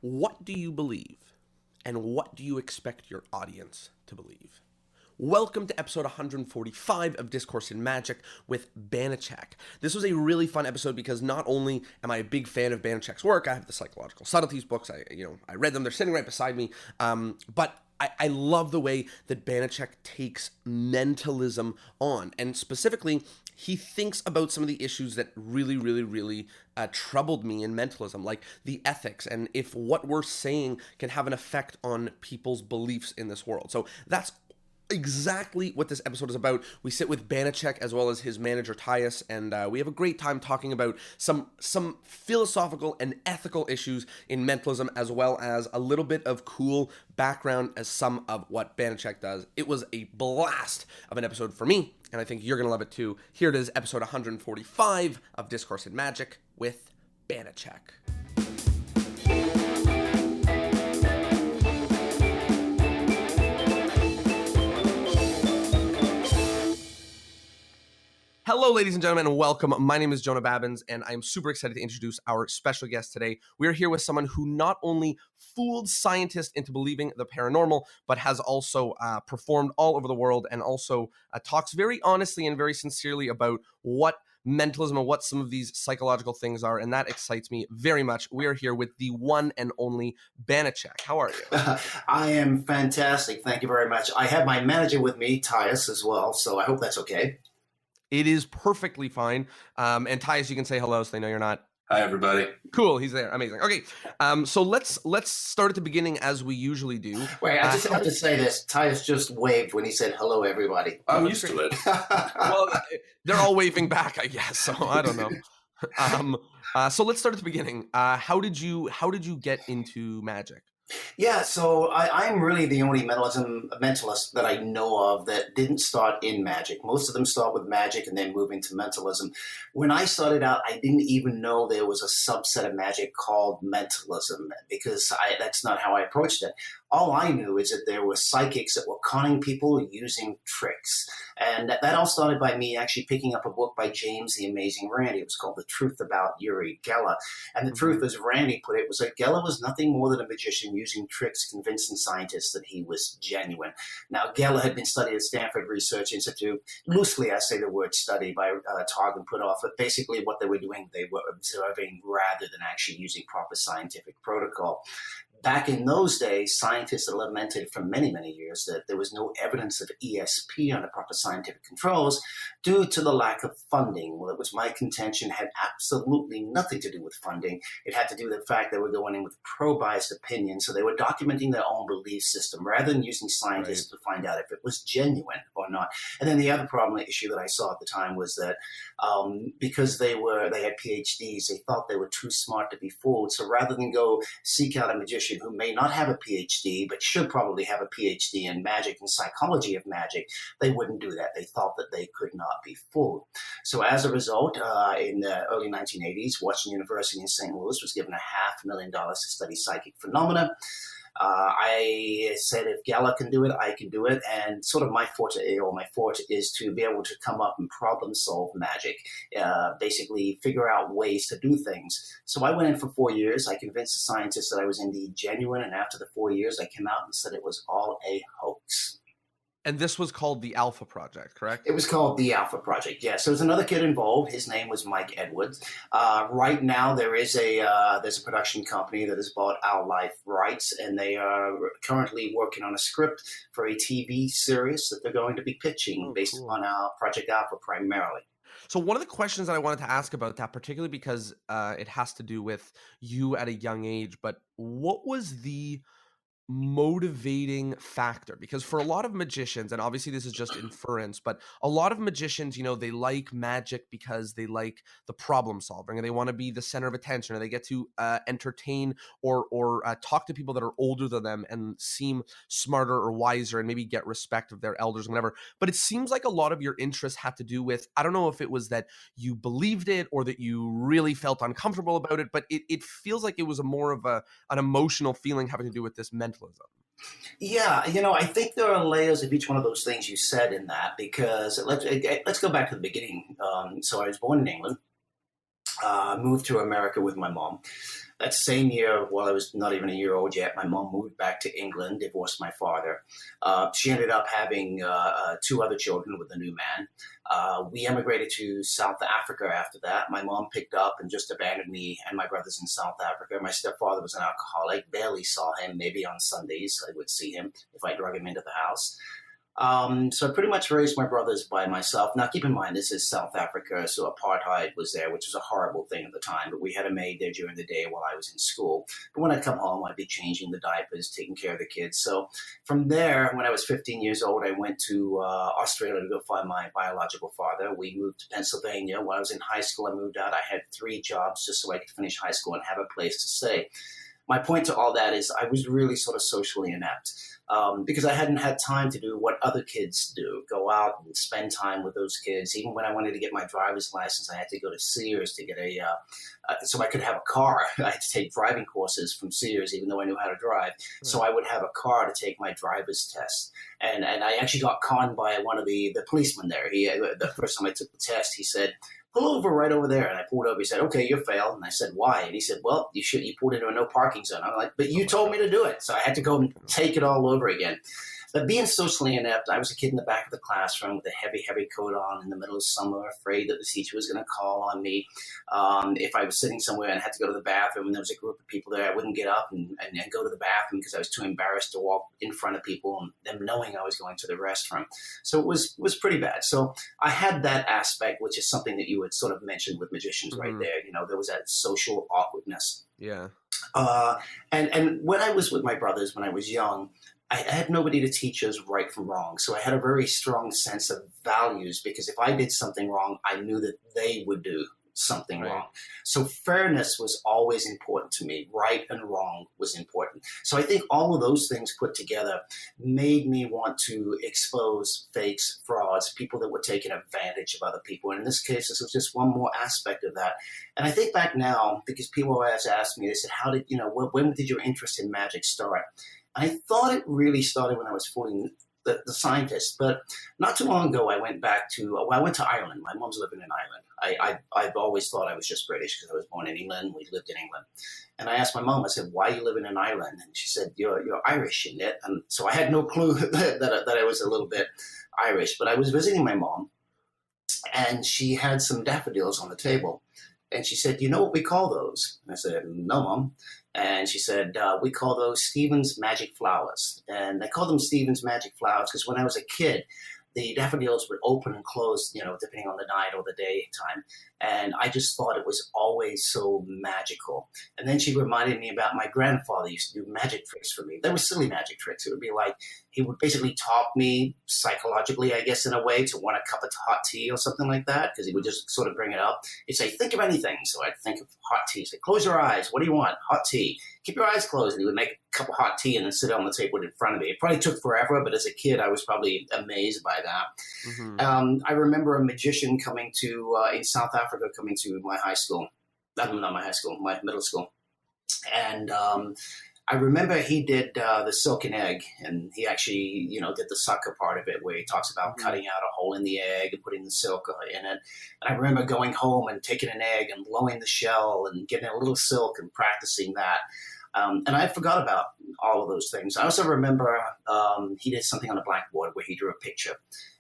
What do you believe? And what do you expect your audience to believe? Welcome to episode 145 of Discourse in Magic with Banachek. This was a really fun episode because not only am I a big fan of Banachek's work, I have the Psychological Subtleties books, I read them, they're sitting right beside me, but I love the way that Banachek takes mentalism on, and specifically, he thinks about some of the issues that really troubled me in mentalism, like the ethics and if what we're saying can have an effect on people's beliefs in this world. So that's exactly what this episode is about. We sit with Banachek as well as his manager Tyus, and we have a great time talking about some philosophical and ethical issues in mentalism, as well as a little bit of cool background as some of what Banachek does. It was a blast of an episode for me, and I think you're gonna love it too. Here it is, episode 145 of Discourse in Magic with Banachek. Hello, ladies and gentlemen, and welcome. My name is Jonah and I'm super excited to introduce our special guest today. We are here with someone who not only fooled scientists into believing the paranormal, but has also performed all over the world and also talks very honestly and very sincerely about what mentalism and what some of these psychological things are, and that excites me very much. We are here with the one and only Banachek. How are you? I am fantastic. Thank you very much. I have my manager with me, Tyus, as well, so I hope that's okay. It is perfectly fine. And Tyus, you can say hello so they know you're not. Hi, everybody. Cool. He's there. Amazing. Okay. So let's start at the beginning as we usually do. Wait, I just have to say this. Tyus just waved when he said hello, everybody. I'm used to it. Well, they're all waving back, I guess. So I don't know. So let's start at the beginning. How did you get into magic? Yeah, so I'm really the only mentalist that I know of that didn't start in magic. Most of them start with magic and then move into mentalism. When I started out, I didn't even know there was a subset of magic called mentalism because that's not how I approached it. All I knew is that there were psychics that were conning people using tricks. And that all started by me actually picking up a book by James the Amazing Randi. It was called The Truth About Uri Geller. And the truth, as Randi put it, was that Geller was nothing more than a magician using tricks, convincing scientists that he was genuine. Now, Geller had been studied at Stanford Research Institute. Loosely, I say the word study by Tog and Puthoff, but basically what they were doing, they were observing rather than actually using proper scientific protocol. Back in those days, scientists had lamented for many years that there was no evidence of ESP under proper scientific controls due to the lack of funding. Well, it was my contention had absolutely nothing to do with funding. It had to do with the fact they were going in with pro-biased opinions, so they were documenting their own belief system rather than using scientists to find out if it was genuine or not. And then the other problem, the issue that I saw at the time was that because they had PhDs, they thought they were too smart to be fooled. So rather than go seek out a magician who may not have a PhD but should probably have a PhD in magic and psychology of magic, they wouldn't do that. They thought that they could not be fooled. So as a result, in the early 1980s, Washington University in St. Louis was given $500,000 to study psychic phenomena. I said, if Geller can do it, I can do it. And sort of my forte is to be able to come up and problem solve magic, basically figure out ways to do things. So I went in for 4 years. I convinced the scientists that I was indeed genuine. And after the 4 years, I came out and said it was all a hoax. And this was called the Alpha Project, correct? It was called the Alpha Project, yes. So there's another kid involved. His name was Mike Edwards. Right now, there's a production company that has bought our life rights, and they are currently working on a script for a TV series that they're going to be pitching based on our Project Alpha primarily. So one of the questions that I wanted to ask about that, particularly because it has to do with you at a young age, but what was the motivating factor? Because for a lot of magicians, and obviously this is just inference, but a lot of magicians, they like magic because they like the problem solving and they want to be the center of attention, or they get to entertain or talk to people that are older than them and seem smarter or wiser and maybe get respect of their elders and whatever. But it seems like a lot of your interests had to do with, I don't know if it was that you believed it or that you really felt uncomfortable about it, but it feels like it was more of an emotional feeling having to do with this mentalism. Yeah, I think there are layers of each one of those things you said in that, because let's go back to the beginning. So I was born in England, moved to America with my mom. That same year, while I was not even a year old yet, my mom moved back to England, divorced my father. She ended up having two other children with a new man. We emigrated to South Africa after that. My mom picked up and just abandoned me and my brothers in South Africa. My stepfather was an alcoholic, barely saw him. Maybe on Sundays I would see him if I drug him into the house. So I pretty much raised my brothers by myself. Now, keep in mind, this is South Africa, so apartheid was there, which was a horrible thing at the time. But we had a maid there during the day while I was in school. But when I'd come home, I'd be changing the diapers, taking care of the kids. So from there, when I was 15 years old, I went to Australia to go find my biological father. We moved to Pennsylvania. When I was in high school, I moved out. I had 3 jobs just so I could finish high school and have a place to stay. My point to all that is I was really sort of socially inept because I hadn't had time to do what other kids do, go out and spend time with those kids. Even when I wanted to get my driver's license, I had to go to Sears to get so I could have a car. I had to take driving courses from Sears, even though I knew how to drive. Right. So I would have a car to take my driver's test. And I actually got conned by one of the policemen there. The first time I took the test, he said, "Pull over right over there." And I pulled over. He said, "Okay, you're failed." And I said, "Why?" And he said, "Well, you pulled into a no parking zone." I'm like, "But you told me to do it." So I had to go and take it all over again. But being socially inept, I was a kid in the back of the classroom with a heavy, heavy coat on in the middle of summer, afraid that the teacher was going to call on me. If I was sitting somewhere and had to go to the bathroom and there was a group of people there, I wouldn't get up and go to the bathroom because I was too embarrassed to walk in front of people and them knowing I was going to the restroom. So it was pretty bad. So I had that aspect, which is something that you had sort of mentioned with magicians right there. You know, there was that social awkwardness. Yeah. And when I was with my brothers when I was young, I had nobody to teach us right from wrong. So I had a very strong sense of values because if I did something wrong, I knew that they would do something wrong. So fairness was always important to me. Right and wrong was important. So I think all of those things put together made me want to expose fakes, frauds, people that were taking advantage of other people. And in this case, this was just one more aspect of that. And I think back now, because people always ask me, they said, when did your interest in magic start? I thought it really started when I was 14, the scientist, but not too long ago I went to Ireland. My mom's living in Ireland. I've always thought I was just British because I was born in England. We lived in England. And I asked my mom, I said, "Why are you living in Ireland?" And she said, you're Irish, isn't it? And so I had no clue that I was a little bit Irish, but I was visiting my mom and she had some daffodils on the table. And she said, "You know what we call those?" And I said, "No, Mom." And she said, "We call those Stephen's magic flowers." And they called them Stephen's magic flowers because when I was a kid, the daffodils would open and close, depending on the night or the daytime. And I just thought it was always so magical. And then she reminded me about my grandfather used to do magic tricks for me. They were silly magic tricks. It would be like he would basically talk me psychologically, I guess, in a way, to want a cup of hot tea or something like that, because he would just sort of bring it up. He'd say, "Think of anything." So I'd think of hot tea. He'd say, "Close your eyes. What do you want?" "Hot tea." "Keep your eyes closed." And he would make a cup of hot tea and then sit on the table in front of me. It probably took forever, but as a kid, I was probably amazed by that. Mm-hmm. I remember a magician coming in South Africa, coming to my high school. Not my high school, my middle school. And I remember he did the silk and egg, and he actually, did the sucker part of it where he talks about cutting out a hole in the egg and putting the silk in it. And I remember going home and taking an egg and blowing the shell and getting a little silk and practicing that. And I forgot about all of those things. I also remember he did something on a blackboard where he drew a picture,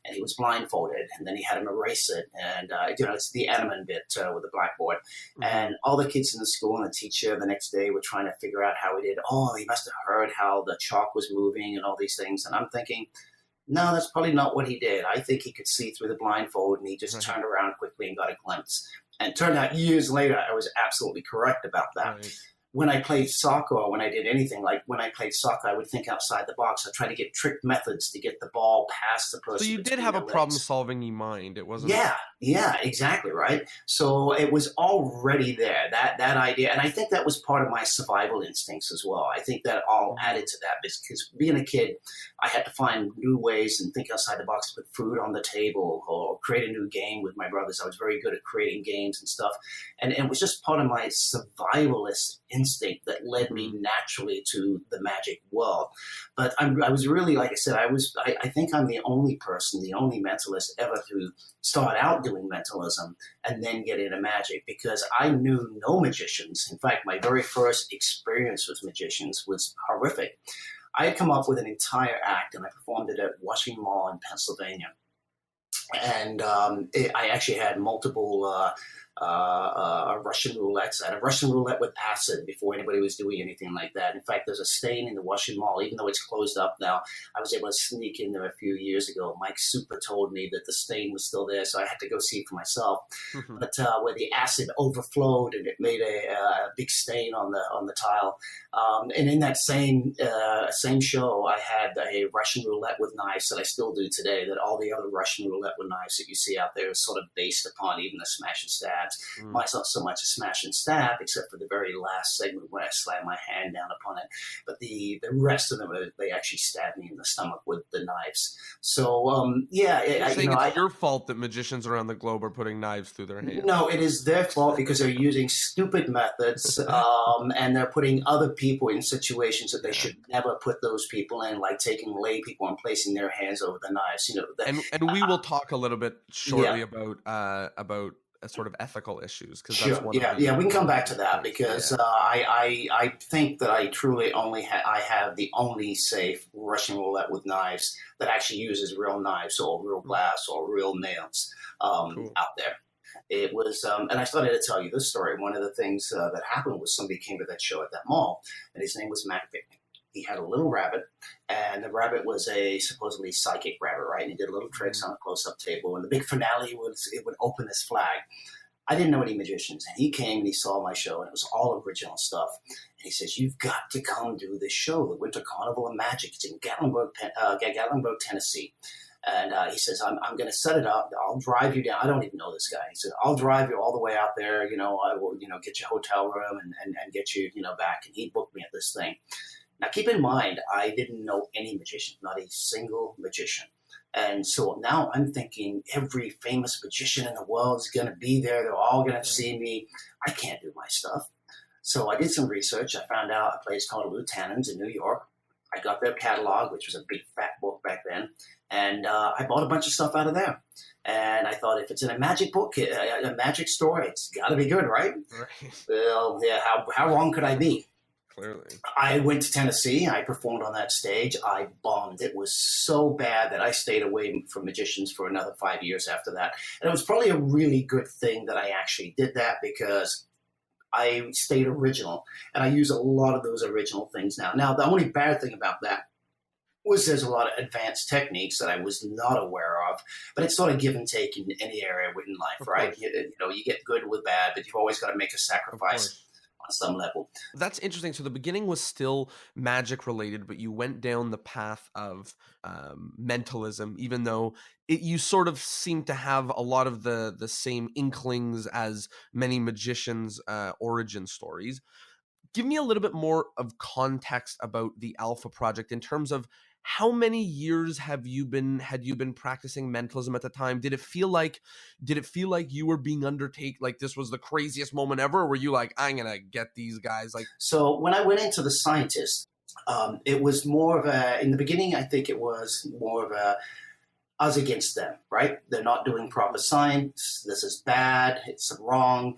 and he was blindfolded, and then he had him erase it. And, it's the animal bit with the blackboard. Mm-hmm. And all the kids in the school and the teacher the next day were trying to figure out how he did. Oh, he must have heard how the chalk was moving and all these things. And I'm thinking, no, that's probably not what he did. I think he could see through the blindfold, and he just turned around quickly and got a glimpse. And it turned out years later, I was absolutely correct about that. Right. When I played soccer or when I did anything, like when I played soccer, I would think outside the box. I try to get trick methods to get the ball past the person. So you did have a problem-solving mind. It wasn't. Yeah, exactly, right? So it was already there, that idea. And I think that was part of my survival instincts as well. I think that all added to that because being a kid, I had to find new ways and think outside the box to put food on the table or create a new game with my brothers. I was very good at creating games and stuff. And it was just part of my survivalist instinct that led me naturally to the magic world. But I was really, like I said, I think I'm the only person, the only mentalist ever to start out doing mentalism and then get into magic, because I knew no magicians. In fact, my very first experience with magicians was horrific. I had come up with an entire act, and I performed it at Washington Mall in Pennsylvania. And I actually had multiple Russian roulettes. I had a Russian roulette with acid before anybody was doing anything like that. In fact, there's a stain in the Washington Mall, even though it's closed up now. I was able to sneak in there a few years ago. Mike Super told me that the stain was still there, so I had to go see for myself. But where the acid overflowed and it made a big stain on the tile. And in that same show, I had a Russian roulette with knives that I still do today. That all the other Russian roulette with knives that you see out there is sort of based upon, even the smash and stabs. Mine's not so much a smash and stab, except for the very last segment where I slam my hand down upon it. But the rest of them, they actually stab me in the stomach with the knives. So it's your fault that magicians around the globe are putting knives through their hands. No, it is their fault because they're using stupid methods, and they're putting other people in situations that they should never put those people in, like taking lay people and placing their hands over the knives. And we will talk a little bit shortly about sort of ethical issues, because that's one. We can come back to that, because I think that I truly only have the only safe Russian roulette with knives that actually uses real knives or real glass or real nails out there. It was, and I started to tell you this story. One of the things that happened was somebody came to that show at that mall, and his name was Banachek. He had a little rabbit, and the rabbit was a supposedly psychic rabbit, right? And he did little tricks on a close-up table, and the big finale was it would open this flag. I didn't know any magicians, and he came and he saw my show, and it was all original stuff. And he says, "You've got to come do this show, the Winter Carnival of Magic. It's in Gatlinburg, Tennessee." And he says, I'm going to set it up. I'll drive you down. I don't even know this guy. He said, "I'll drive you all the way out there. I will, get you a hotel room and get you, back." And he booked me at this thing. Now, keep in mind, I didn't know any magician, not a single magician. And so now I'm thinking every famous magician in the world is going to be there. They're all going to see me. I can't do my stuff. So I did some research. I found out a place called Lieutenant's in New York. I got their catalog, which was a big fat book back then. And I bought a bunch of stuff out of there. And I thought, if it's in a magic book, a magic story, it's got to be good, right? Well, yeah, how wrong could I be? Clearly. I went to Tennessee. I performed on that stage. I bombed. It was so bad that I stayed away from magicians for another 5 years after that. And it was probably a really good thing that I actually did that, because I stayed original. And I use a lot of those original things now. Now, the only bad thing about that was there's a lot of advanced techniques that I was not aware of, but it's sort of give and take in any area in life, right? You get good with bad, but you've always got to make a sacrifice on some level. That's interesting. So the beginning was still magic related, but you went down the path of mentalism, even though you sort of seem to have a lot of the same inklings as many magicians' origin stories. Give me a little bit more of context about the Alpha Project in terms of how many years had you been practicing mentalism at the time? Did it feel like you were being like this was the craziest moment ever? Or were you like, I'm gonna get these guys? So when I went into the scientist, it was more of in the beginning, I think it was more of us against them, right? They're not doing proper science. This is bad. It's wrong.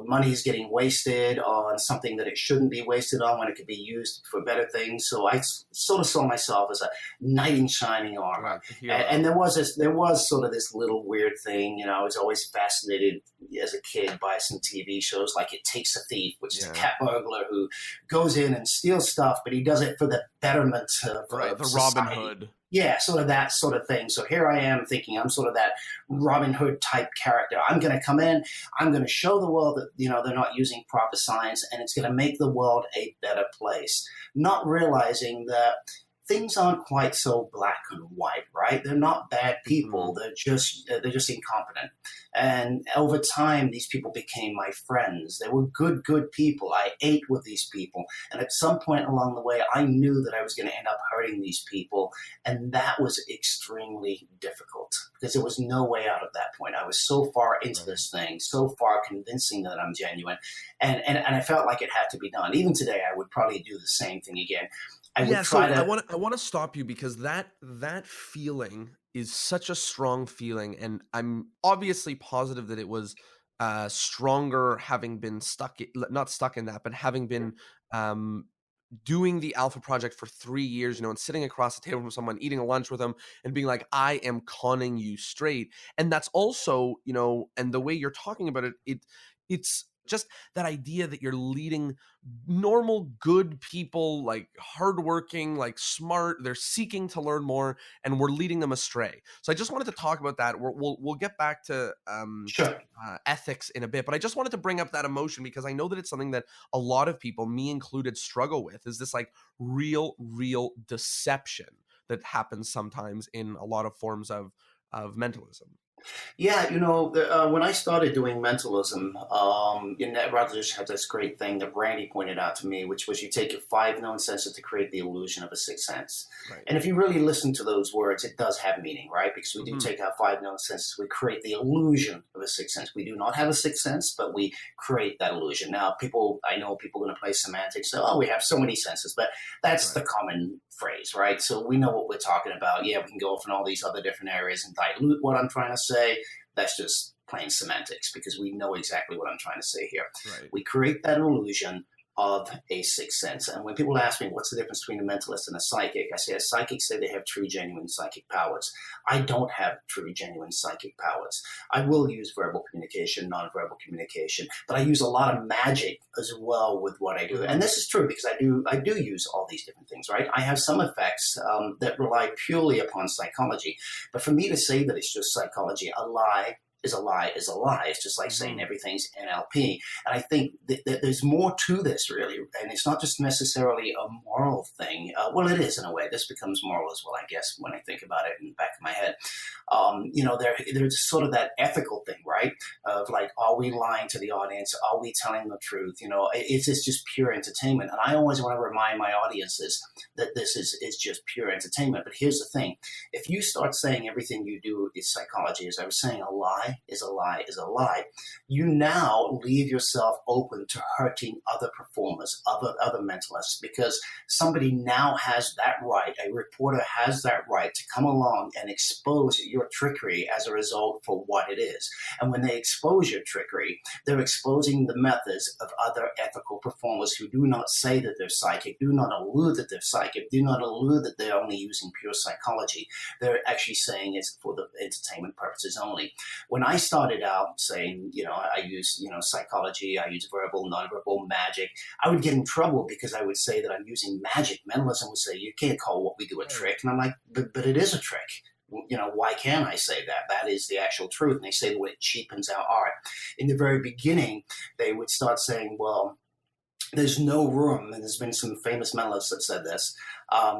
Money is getting wasted on something that it shouldn't be wasted on when it could be used for better things. So I sort of saw myself as a knight in shining armor. And there was sort of this little weird thing. I was always fascinated as a kid by some TV shows like It Takes a Thief, which is a cat burglar who goes in and steals stuff, but he does it for the betterment of the society. Robin Hood. Yeah, sort of that sort of thing. So here I am thinking I'm sort of that Robin Hood type character. I'm going to come in, I'm going to show the world that, they're not using proper science, and it's going to make the world a better place. Not realizing that things aren't quite so black and white, right? They're not bad people. Mhm. They're just incompetent. And over time, these people became my friends. They were good people. I ate with these people, and at some point along the way, I knew that I was going to end up hurting these people, and that was extremely difficult because there was no way out of that point. I was so far into Right. this thing, so far convincing that I'm genuine, and I felt like it had to be done. Even today, I would probably do the same thing again. I would Yeah, try so I to. want to I want to stop you because that feeling is such a strong feeling, and I'm obviously positive that it was stronger having been not stuck in that, but having been um doing the alpha project for 3 years, and sitting across the table from someone, eating a lunch with them, and being like, I am conning you straight. And that's also, and the way you're talking about it, it's just that idea that you're leading normal, good people, like hardworking, like smart, they're seeking to learn more, and we're leading them astray. So I just wanted to talk about that. We'll get back to Sure. ethics in a bit, but I just wanted to bring up that emotion because I know that it's something that a lot of people, me included, struggle with, is this like real deception that happens sometimes in a lot of forms of mentalism. Yeah, when I started doing mentalism, Rogers had this great thing that Randy pointed out to me, which was you take your five known senses to create the illusion of a sixth sense. Right. And if you really listen to those words, it does have meaning, right? Because we do Hmm. take our five known senses, we create the illusion of a sixth sense. We do not have a sixth sense, but we create that illusion. Now, I know people are going to play semantics, so, oh, we have so many senses, but that's the Right. common phrase, right? So we know what we're talking about. Yeah, we can go off in all these other different areas and dilute what I'm trying to say. That's just plain semantics because we know exactly what I'm trying to say here. Right. We create that illusion of a sixth sense. And when people ask me what's the difference between a mentalist and a psychic, I say a psychic say they have true, genuine psychic powers. I don't have true, genuine psychic powers. I will use verbal communication, nonverbal communication, but I use a lot of magic as well with what I do. And Hmm. this is true because I do use all these different things, right? I have some effects that rely purely upon psychology. But for me to say that it's just psychology, a lie is a lie is a lie. It's just like saying Hmm. everything's NLP. And I think that there's more to this, really. And it's not just necessarily a moral thing. Well, it is in a way. This becomes moral as well, I guess, when I think about it in the back of my head. There's sort of that ethical thing, right? Of like, are we lying to the audience? Are we telling the truth? Is this just pure entertainment? And I always want to remind my audiences that this is just pure entertainment. But here's the thing. If you start saying everything you do is psychology, as I was saying, a lie is a lie is a lie, you now leave yourself open to hurting other performers, other mentalists, because somebody now has that right. A reporter has that right to come along and expose your trickery as a result for what it is. And when they expose your trickery, they're exposing the methods of other ethical performers who do not say that they're psychic, do not allude that they're psychic, do not allude that they're only using pure psychology. They're actually saying it's for the entertainment purposes only. When I started out saying, I use, psychology, I use verbal, nonverbal, magic, I would get in trouble because I would say that I'm using magic. Mentalism would say, you can't call what we do a Right. trick. And I'm like, but it is a trick. Why can't I say that? That is the actual truth. And they say, well, it cheapens our art. In the very beginning, they would start saying, well, there's no room, and there's been some famous mentalists that said this,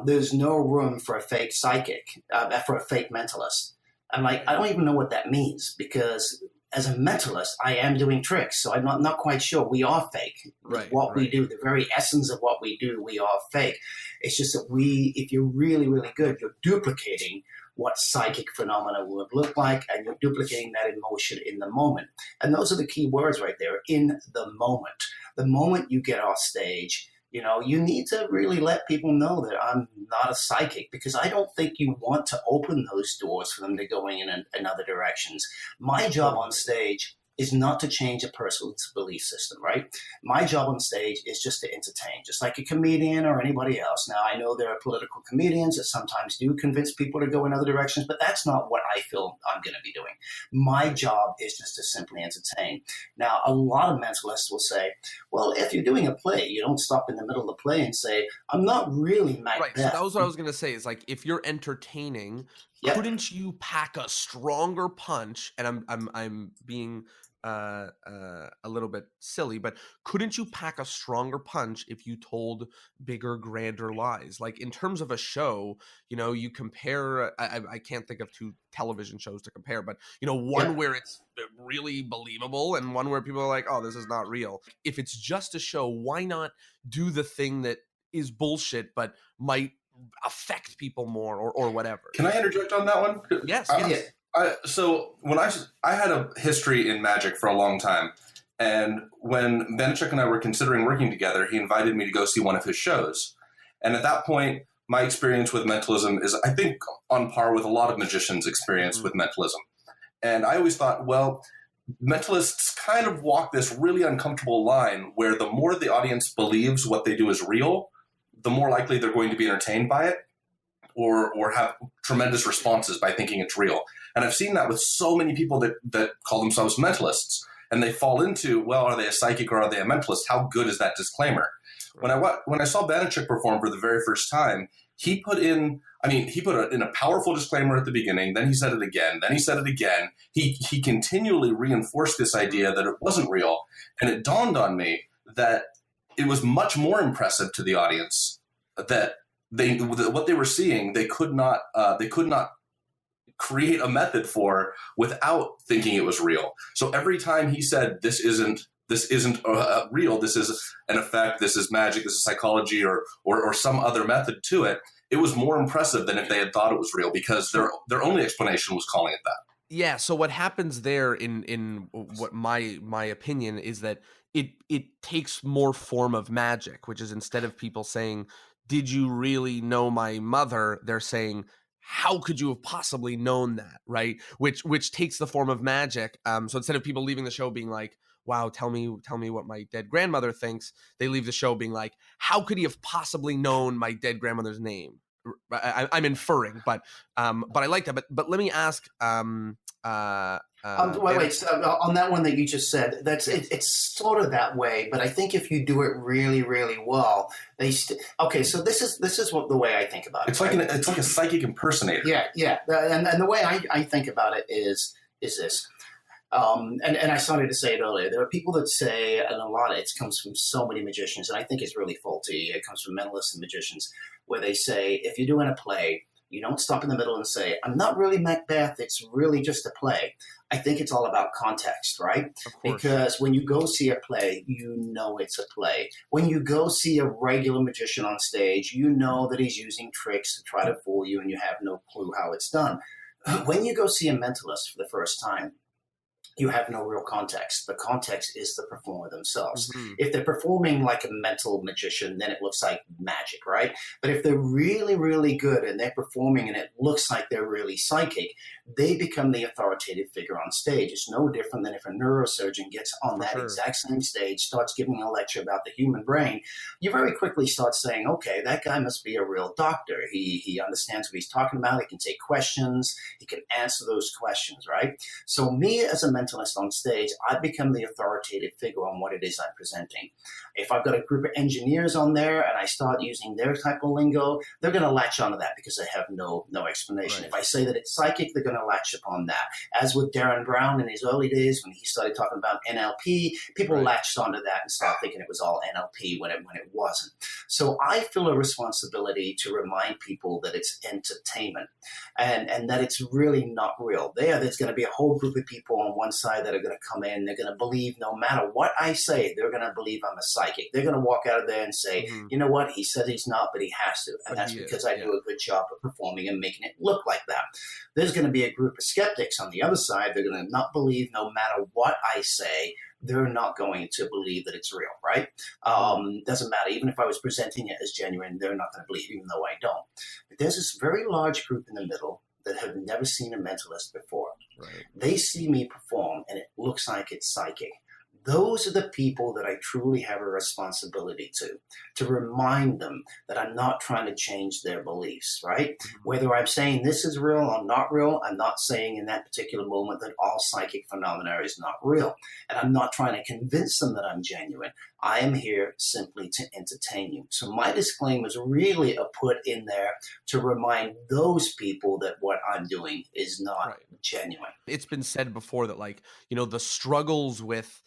there's no room for a fake psychic, for a fake mentalist. I'm like, I Right. don't even know what that means because as a mentalist, I am doing tricks, so I'm not quite sure. We are fake. Right. What we Right. do, the very essence of what we do, we are fake. It's just that if you're really, really good, you're duplicating what psychic phenomena would look like, and you're duplicating that emotion in the moment. And those are the key words right there, in the moment. The moment you get off stage, you need to really let people know that I'm not a psychic, because I don't think you want to open those doors for them to go in other directions. My job on Totally. stage is not to change a person's belief system, right? My job on stage is just to entertain, just like a comedian or anybody else. Now, I know there are political comedians that sometimes do convince people to go in other directions, but that's not what I feel I'm going to be doing. My Right. job is just to simply entertain. Now, a lot of mentalists will say, well, if you're doing a play, you don't stop in the middle of the play and say, I'm not really Right. So that Macbeth. was what I was gonna say. Is like if you're entertaining, Yep. couldn't you pack a stronger punch? And I'm being a little bit silly, but couldn't you pack a stronger punch if you told bigger, grander lies? Like in terms of a show, you compare. I can't think of two television shows to compare, but one Yeah. where it's really believable and one where people are like, "Oh, this is not real." If it's just a show, why not do the thing that is bullshit but might affect people more or whatever? Can I interject on that one? Yes, I, yes. so when I had a history in magic for a long time, and when Banachek and I were considering working together, he invited me to go see one of his shows. And at that point, my experience with mentalism is, I think, on par with a lot of magicians' experience with mentalism. And I always thought, well, mentalists kind of walk this really uncomfortable line where the more the audience believes what they do is real, the more likely they're going to be entertained by it or have tremendous responses by thinking it's real. And I've seen that with so many people that call themselves mentalists, and they fall into, well, are they a psychic or are they a mentalist? How good is that disclaimer? When I saw Banachek perform for the very first time, he put in a powerful disclaimer at the beginning, then he said it again, then he said it again. He continually reinforced this idea that it wasn't real, and it dawned on me that it was much more impressive to the audience that what they were seeing, they could not create a method for without thinking it was real. So every time he said, this isn't real, this is an effect, this is magic, this is psychology, or some other method to it, it was more impressive than if they had thought it was real, because their only explanation was calling it that. Yeah. So what happens there, in what my opinion is, that it takes more form of magic, which is, instead of people saying, "Did you really know my mother?" they're saying, "How could you have possibly known that?" Right? Which takes the form of magic. So instead of people leaving the show being like, "Wow, tell me what my dead grandmother thinks," they leave the show being like, "How could he have possibly known my dead grandmother's name?" I'm inferring, but I like that. But let me ask. Wait. So, on that one that you just said, it's sort of that way. But I think if you do it really, really well, okay. So this is what the way I think about it. It's like it's like a psychic impersonator. Yeah. And the way I think about it is this. And I started to say it earlier. There are people that say, and a lot of it comes from so many magicians, and I think it's really faulty. It comes from mentalists and magicians, where they say, if you're doing a play, you don't stop in the middle and say, "I'm not really Macbeth, it's really just a play." I think it's all about context, right? Because when you go see a play, you know it's a play. When you go see a regular magician on stage, you know that he's using tricks to try to fool you, and you have no clue how it's done. When you go see a mentalist for the first time, you have no real context. The context is the performer themselves. Mm-hmm. If they're performing like a mental magician, then it looks like magic, right? But if they're really, really good and they're performing and it looks like they're really psychic, they become the authoritative figure on stage. It's no different than if a neurosurgeon gets on that exact same stage, starts giving a lecture about the human brain. You very quickly start saying, okay, that guy must be a real doctor. He understands what he's talking about. He can take questions. He can answer those questions, right? So me as a mentalist on stage, I become the authoritative figure on what it is I'm presenting. If I've got a group of engineers on there and I start using their type of lingo, they're going to latch onto that because they have no explanation. Right. If I say that it's psychic, they're going to latch upon that. As with Darren Brown in his early days, when he started talking about NLP, people latched onto that and started thinking it was all NLP when it wasn't. So I feel a responsibility to remind people that it's entertainment and that it's really not real. There's going to be a whole group of people on one side that are going to come in. They're going to believe no matter what I say, they're going to believe I'm a psychic. They're going to walk out of there and say, you know what, he said he's not, but he has to. And that's because I do a good job of performing and making it look like that. There's going to be a group of skeptics on the other side. They're going to not believe no matter what I say. They're not going to believe that it's real, right? Doesn't matter. Even if I was presenting it as genuine, they're not going to believe, even though I don't. But there's this very large group in the middle that have never seen a mentalist before. Right. They see me perform, and it looks like it's psychic. Those are the people that I truly have a responsibility to remind them that I'm not trying to change their beliefs, right? Mm-hmm. Whether I'm saying this is real or not real, I'm not saying in that particular moment that all psychic phenomena is not real. And I'm not trying to convince them that I'm genuine. I am here simply to entertain you. So my disclaimers really are put in there to remind those people that what I'm doing is not genuine. It's been said before that, like, you know, the struggles with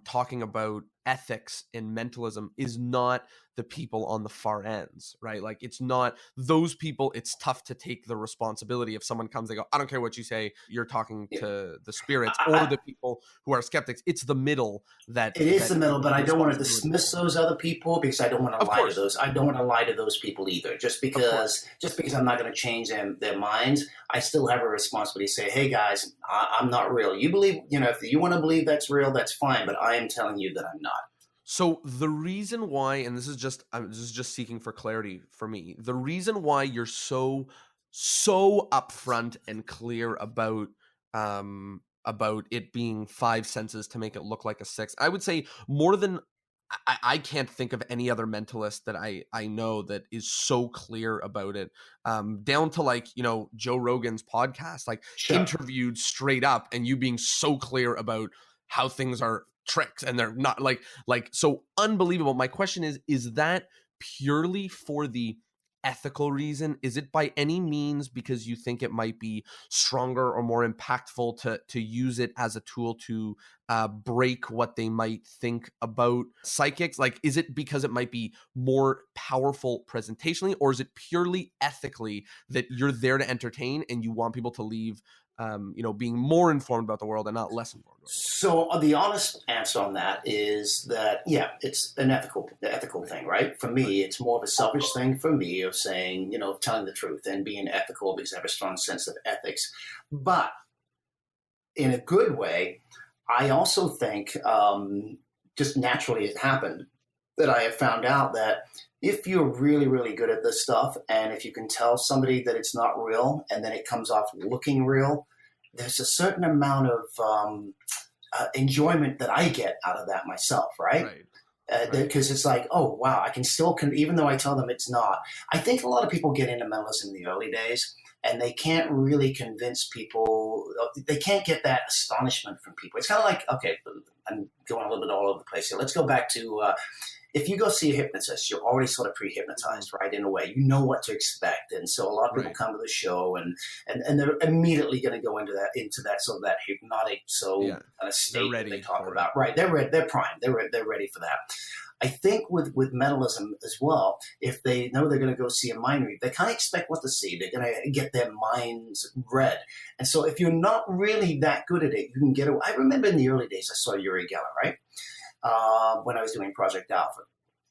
talking about ethics and mentalism is not the people on the far ends, right? Like, it's not those people. It's tough to take the responsibility if someone comes, they go, I don't care what you say, you're talking to the spirits, or the people who are skeptics. It's the middle that it is the middle, but I don't want to responsibility. dismiss those other people because I don't want to Of lie course. to those. I don't want to lie to those people either. Just because I'm not going to change their minds, I still have a responsibility to say, hey guys, I'm not real. You believe, you know, if you want to believe that's real, that's fine. But I am telling you that I'm not. So the reason why, and this is just seeking for clarity for me, the reason why you're so upfront and clear about it being 5 senses to make it look like a 6, I would say more than I can't think of any other mentalist that I know that is so clear about it, down to, like, you know, Joe Rogan's podcast, like, interviewed straight up, and you being so clear about how things are tricks and they're not, like so unbelievable. My question is that purely for the ethical reason? Is it by any means because you think it might be stronger or more impactful to use it as a tool to break what they might think about psychics? Like, is it because it might be more powerful presentationally, or is it purely ethically that you're there to entertain and you want people to leave you know, being more informed about the world and not less informed about the world? So the honest answer on that is that, yeah, it's an ethical thing, right? For me, it's more of a selfish thing for me of saying, you know, telling the truth and being ethical because I have a strong sense of ethics. But in a good way, I also think just naturally it happened that I have found out that if you're really, really good at this stuff, and if you can tell somebody that it's not real and then it comes off looking real, there's a certain amount of enjoyment that I get out of that myself, right? Because it's like, oh, wow, I can still, even though I tell them it's not. I think a lot of people get into mentalism in the early days, and they can't really convince people. They can't get that astonishment from people. It's kind of like, okay, I'm going a little bit all over the place here. Let's go back to if you go see a hypnotist, you're already sort of pre-hypnotized, right? In a way, you know what to expect, and so a lot of people come to the show, and they're immediately going to go into that sort of that hypnotic kind of state that they talk about. Right? They're ready. They're primed. They're ready for that. I think with mentalism as well, if they know they're going to go see a mind read, they kind of expect what to see. They're going to get their minds read. And so if you're not really that good at it, you can get away. I remember in the early days, I saw Uri Geller, right? When I was doing Project Alpha.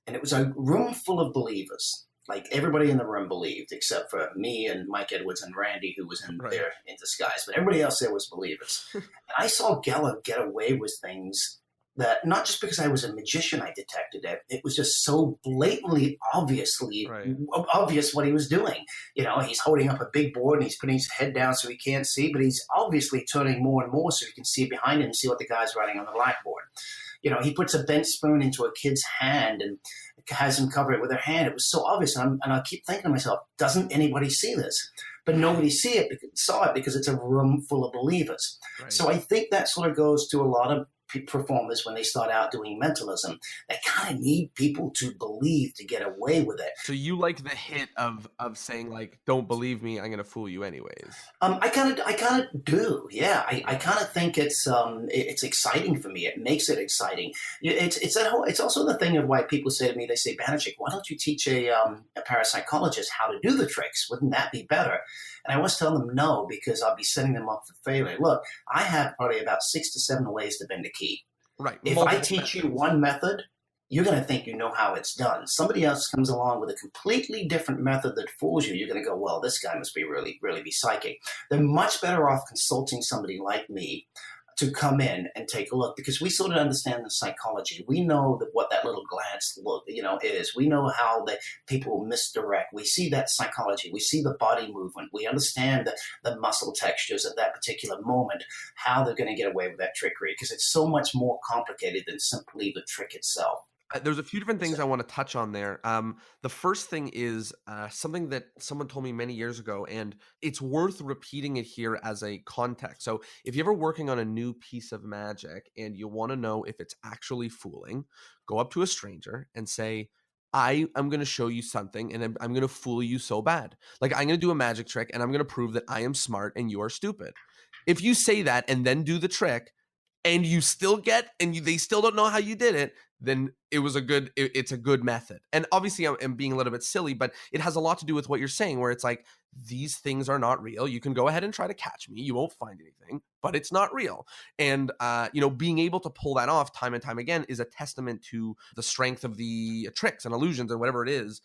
And it was a room full of believers. Like, everybody in the room believed, except for me and Mike Edwards and Randy, who was in there in disguise. But everybody else there was believers. And I saw Geller get away with things that, not just because I was a magician I detected it, it was just so blatantly, obvious what he was doing. You know, he's holding up a big board and he's putting his head down so he can't see, but he's obviously turning more and more so he can see behind him and see what the guy's writing on the blackboard. You know, he puts a bent spoon into a kid's hand and has him cover it with their hand. It was so obvious. And I keep thinking to myself, doesn't anybody see this? But nobody saw it because it's a room full of believers. So I think that sort of goes to a lot of performers when they start out doing mentalism. They kind of need people to believe to get away with it. So you like the hit of saying, like, don't believe me, I'm gonna fool you anyways. I kind of do. Yeah, I kind of think it's exciting for me. It makes it exciting. It's also the thing of why people say to me, they say, Banachek, why don't you teach a parapsychologist how to do the tricks? Wouldn't that be better? And I always tell them no, because I'll be setting them up for failure. Look, I have probably about 6 to 7 ways to bend a key. Right. If I teach you one method, you're going to think you know how it's done. Somebody else comes along with a completely different method that fools you. You're going to go, well, this guy must be really, really be psychic. They're much better off consulting somebody like me to come in and take a look, because we sort of understand the psychology. We know that what that little glance look, is. We know how the people misdirect. We see that psychology. We see the body movement. We understand the muscle textures at that particular moment, how they're going to get away with that trickery, because it's so much more complicated than simply the trick itself. There's a few different things I want to touch on there. The first thing is something that someone told me many years ago, and it's worth repeating it here as a context. So, if you're ever working on a new piece of magic and you want to know if it's actually fooling, go up to a stranger and say, I am going to show you something and I'm going to fool you so bad. Like, I'm going to do a magic trick and I'm going to prove that I am smart and you are stupid. If you say that and then do the trick, and you still get they still don't know how you did it, then it's a good method. And obviously I'm being a little bit silly, but it has a lot to do with what you're saying, where it's like, these things are not real. You can go ahead and try to catch me, you won't find anything, but it's not real. And being able to pull that off time and time again is a testament to the strength of the tricks and illusions and whatever it is,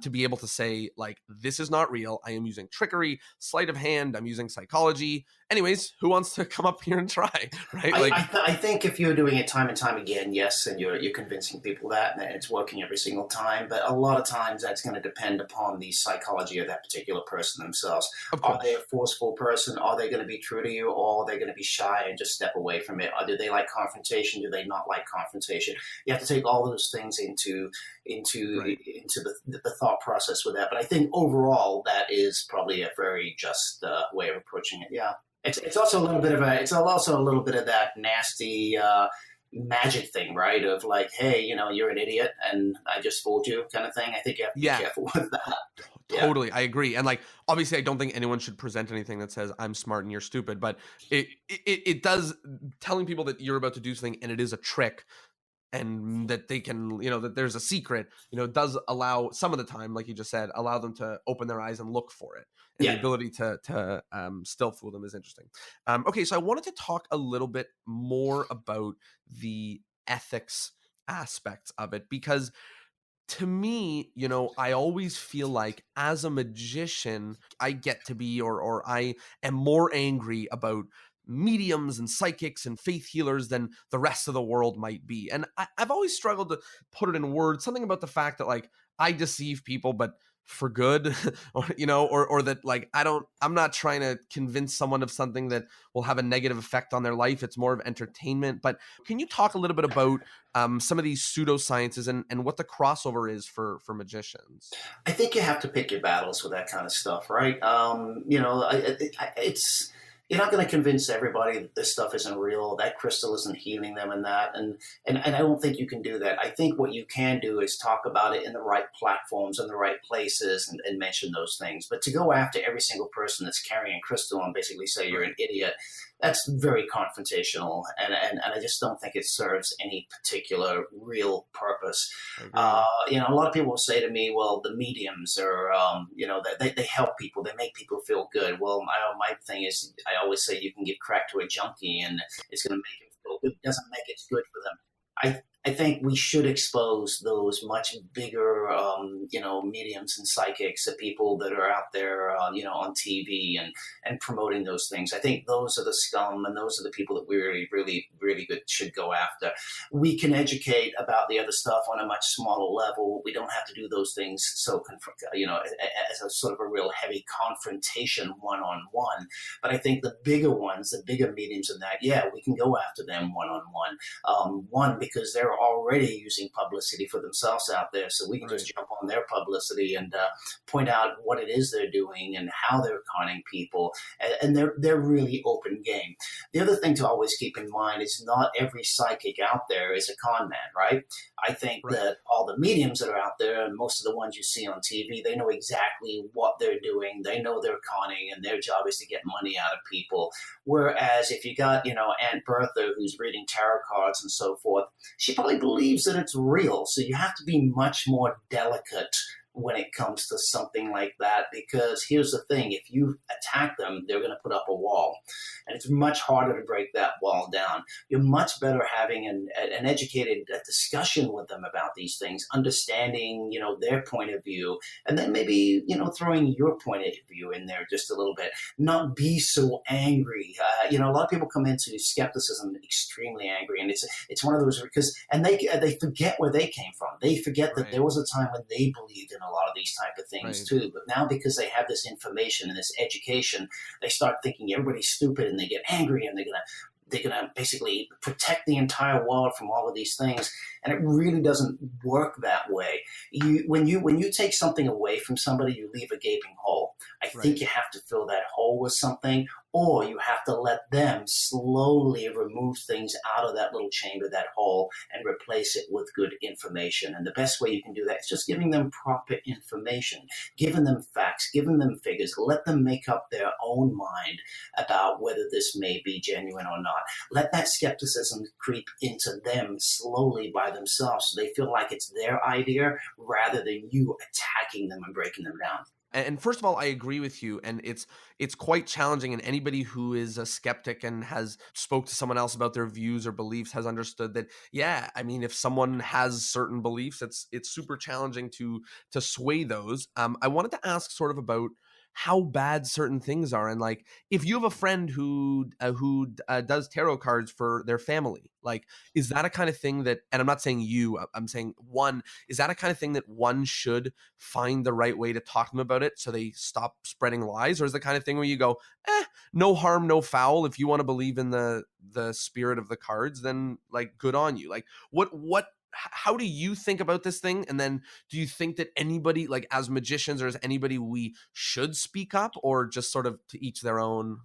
to be able to say, like, this is not real. I am using trickery, sleight of hand, I'm using psychology. Anyways, who wants to come up here and try? Right? I think if you're doing it time and time again, yes, and you're convincing people that, and it's working every single time. But a lot of times that's going to depend upon the psychology of that particular person themselves. Are they a forceful person? Are they going to be true to you, or are they going to be shy and just step away from it? Or do they like confrontation? Do they not like confrontation? You have to take all those things into the thought process with that. But I think overall that is probably a very just way of approaching it. Yeah. It's also a little bit of that nasty magic thing, right? Of like, hey, you're an idiot and I just fooled you, kind of thing. I think you have to be careful with that. Totally, I agree. And like, obviously, I don't think anyone should present anything that says I'm smart and you're stupid. But it does, telling people that you're about to do something and it is a trick, and that they can, that there's a secret, does allow, some of the time, like you just said, allow them to open their eyes and look for it. And the ability to still fool them is interesting. Okay, so I wanted to talk a little bit more about the ethics aspects of it, because to me, I always feel like as a magician, I get to be, or I am more angry about mediums and psychics and faith healers than the rest of the world might be. And I've always struggled to put it in words, something about the fact that, like, I deceive people, but for good, or that, like, I'm not trying to convince someone of something that will have a negative effect on their life. It's more of entertainment. But can you talk a little bit about some of these pseudosciences and what the crossover is for magicians? I think you have to pick your battles with that kind of stuff, right? It's you're not going to convince everybody that this stuff isn't real, that crystal isn't healing them, and that, and I don't think you can do that. I think what you can do is talk about it in the right platforms and the right places, and mention those things. But to go after every single person that's carrying crystal and basically say you're an idiot, that's very confrontational, and I just don't think it serves any particular real purpose. A lot of people will say to me, well, the mediums are, they help people, they make people feel good. Well, my thing is, I always say you can give crack to a junkie and it's going to make him feel good. It doesn't make it good for them. I think we should expose those much bigger, mediums and psychics, the people that are out there, on TV and promoting those things. I think those are the scum, and those are the people that we really, really, really good should go after. We can educate about the other stuff on a much smaller level. We don't have to do those things as a sort of a real heavy confrontation one-on-one. But I think the bigger ones, the bigger mediums in that, we can go after them one-on-one. One, because they're already using publicity for themselves out there, so we can just jump on their publicity and point out what it is they're doing and how they're conning people, and they're really open game. The other thing to always keep in mind is not every psychic out there is a con man, right? I think that all the mediums that are out there, and most of the ones you see on TV, they know exactly what they're doing. They know they're conning, and their job is to get money out of people. Whereas if you got, Aunt Bertha who's reading tarot cards and so forth, she probably believes that it's real. So you have to be much more delicate when it comes to something like that, because here's the thing: if you attack them, they're going to put up a wall, and it's much harder to break that wall down. You're much better having an educated discussion with them about these things, understanding their point of view, and then maybe throwing your point of view in there just a little bit. Not be so angry. A lot of people come into skepticism extremely angry, and it's one of those and they forget where they came from. They forget that there was a time when they believed in a lot of these type of things too. But now, because they have this information and this education, they start thinking everybody's stupid, and they get angry, and they're going to basically protect the entire world from all of these things. And it really doesn't work that way. When you take something away from somebody, you leave a gaping hole. I think you have to fill that hole with something, or you have to let them slowly remove things out of that little chamber, that hole, and replace it with good information. And the best way you can do that is just giving them proper information, giving them facts, giving them figures, let them make up their own mind about whether this may be genuine or not. Let that skepticism creep into them slowly by themselves so they feel like it's their idea rather than you attacking them and breaking them down. And first of all, I agree with you, and it's quite challenging. And anybody who is a skeptic and has spoke to someone else about their views or beliefs has understood that. Yeah, I mean, if someone has certain beliefs, it's super challenging to sway those. I wanted to ask sort of about how bad certain things are, and like if you have a friend who does tarot cards for their family, like is that a kind of thing that, and I'm not saying you, I'm saying one, is that a kind of thing that one should find the right way to talk to them about it so they stop spreading lies, or is the kind of thing where you go, no harm, no foul, if you want to believe in the spirit of the cards, then like good on you. Like what how do you think about this thing? And then do you think that anybody, like as magicians, or as anybody, we should speak up, or just sort of to each their own?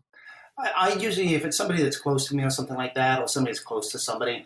I usually, if it's somebody that's close to me or something like that, or somebody that's close to somebody,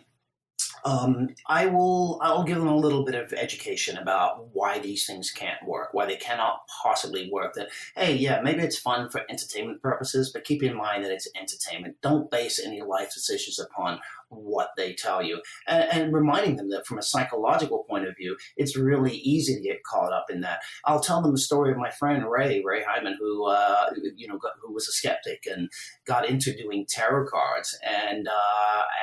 I'll give them a little bit of education about why these things can't work, why they cannot possibly work. That, hey, yeah, maybe it's fun for entertainment purposes, but keep in mind that it's entertainment. Don't base any life decisions upon what they tell you, and reminding them that from a psychological point of view, it's really easy to get caught up in that. I'll tell them the story of my friend Ray Hyman, who who was a skeptic and got into doing tarot cards, and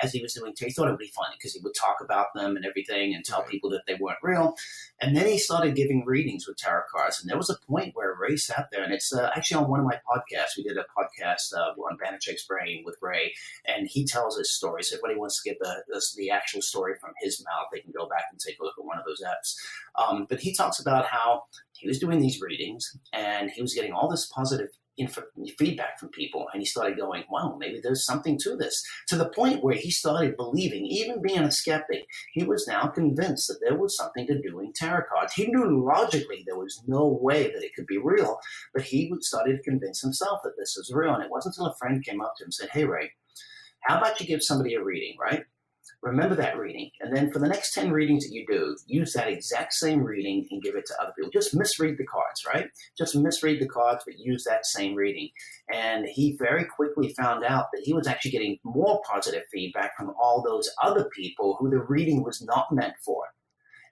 as he was doing tarot, he thought it would be funny because he would talk about them and everything and tell people that they weren't real. And then he started giving readings with tarot cards. And there was a point where Ray sat there, and it's actually on one of my podcasts. We did a podcast on Banachek's Brain with Ray, and he tells his story. So if anybody wants to get the actual story from his mouth, they can go back and take a look at one of those apps. But he talks about how he was doing these readings, and he was getting all this positive feedback from people, and he started going, wow, maybe there's something to this, to the point where he started believing, even being a skeptic, he was now convinced that there was something to doing tarot cards. He knew logically there was no way that it could be real, but he started to convince himself that this was real. And it wasn't until a friend came up to him and said, hey, Ray, how about you give somebody a reading, right? Remember that reading, and then for the next 10 readings that you do, use that exact same reading and give it to other people. Just misread the cards, right? Just misread the cards, but use that same reading. And he very quickly found out that he was actually getting more positive feedback from all those other people who the reading was not meant for.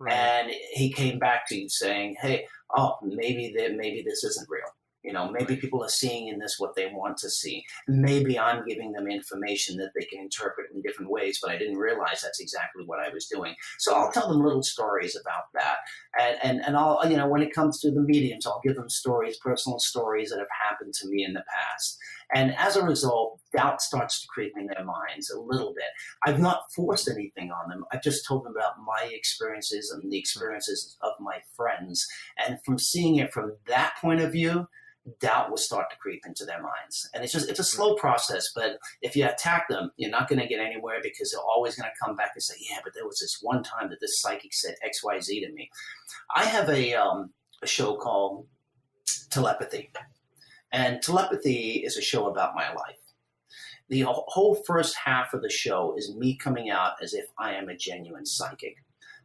Right. And he came back to you saying, hey, maybe this isn't real. Maybe people are seeing in this what they want to see. Maybe I'm giving them information that they can interpret in different ways, but I didn't realize that's exactly what I was doing. So I'll tell them little stories about that. And I'll, when it comes to the mediums, I'll give them stories, personal stories that have happened to me in the past. And as a result, doubt starts to creep in their minds a little bit. I've not forced anything on them. I've just told them about my experiences and the experiences of my friends. And from seeing it from that point of view, doubt will start to creep into their minds. And it's a slow process, but if you attack them, you're not going to get anywhere, because they're always going to come back and say, yeah, but there was this one time that this psychic said XYZ to me. I have a show called Telepathy. And Telepathy is a show about my life. The whole first half of the show is me coming out as if I am a genuine psychic.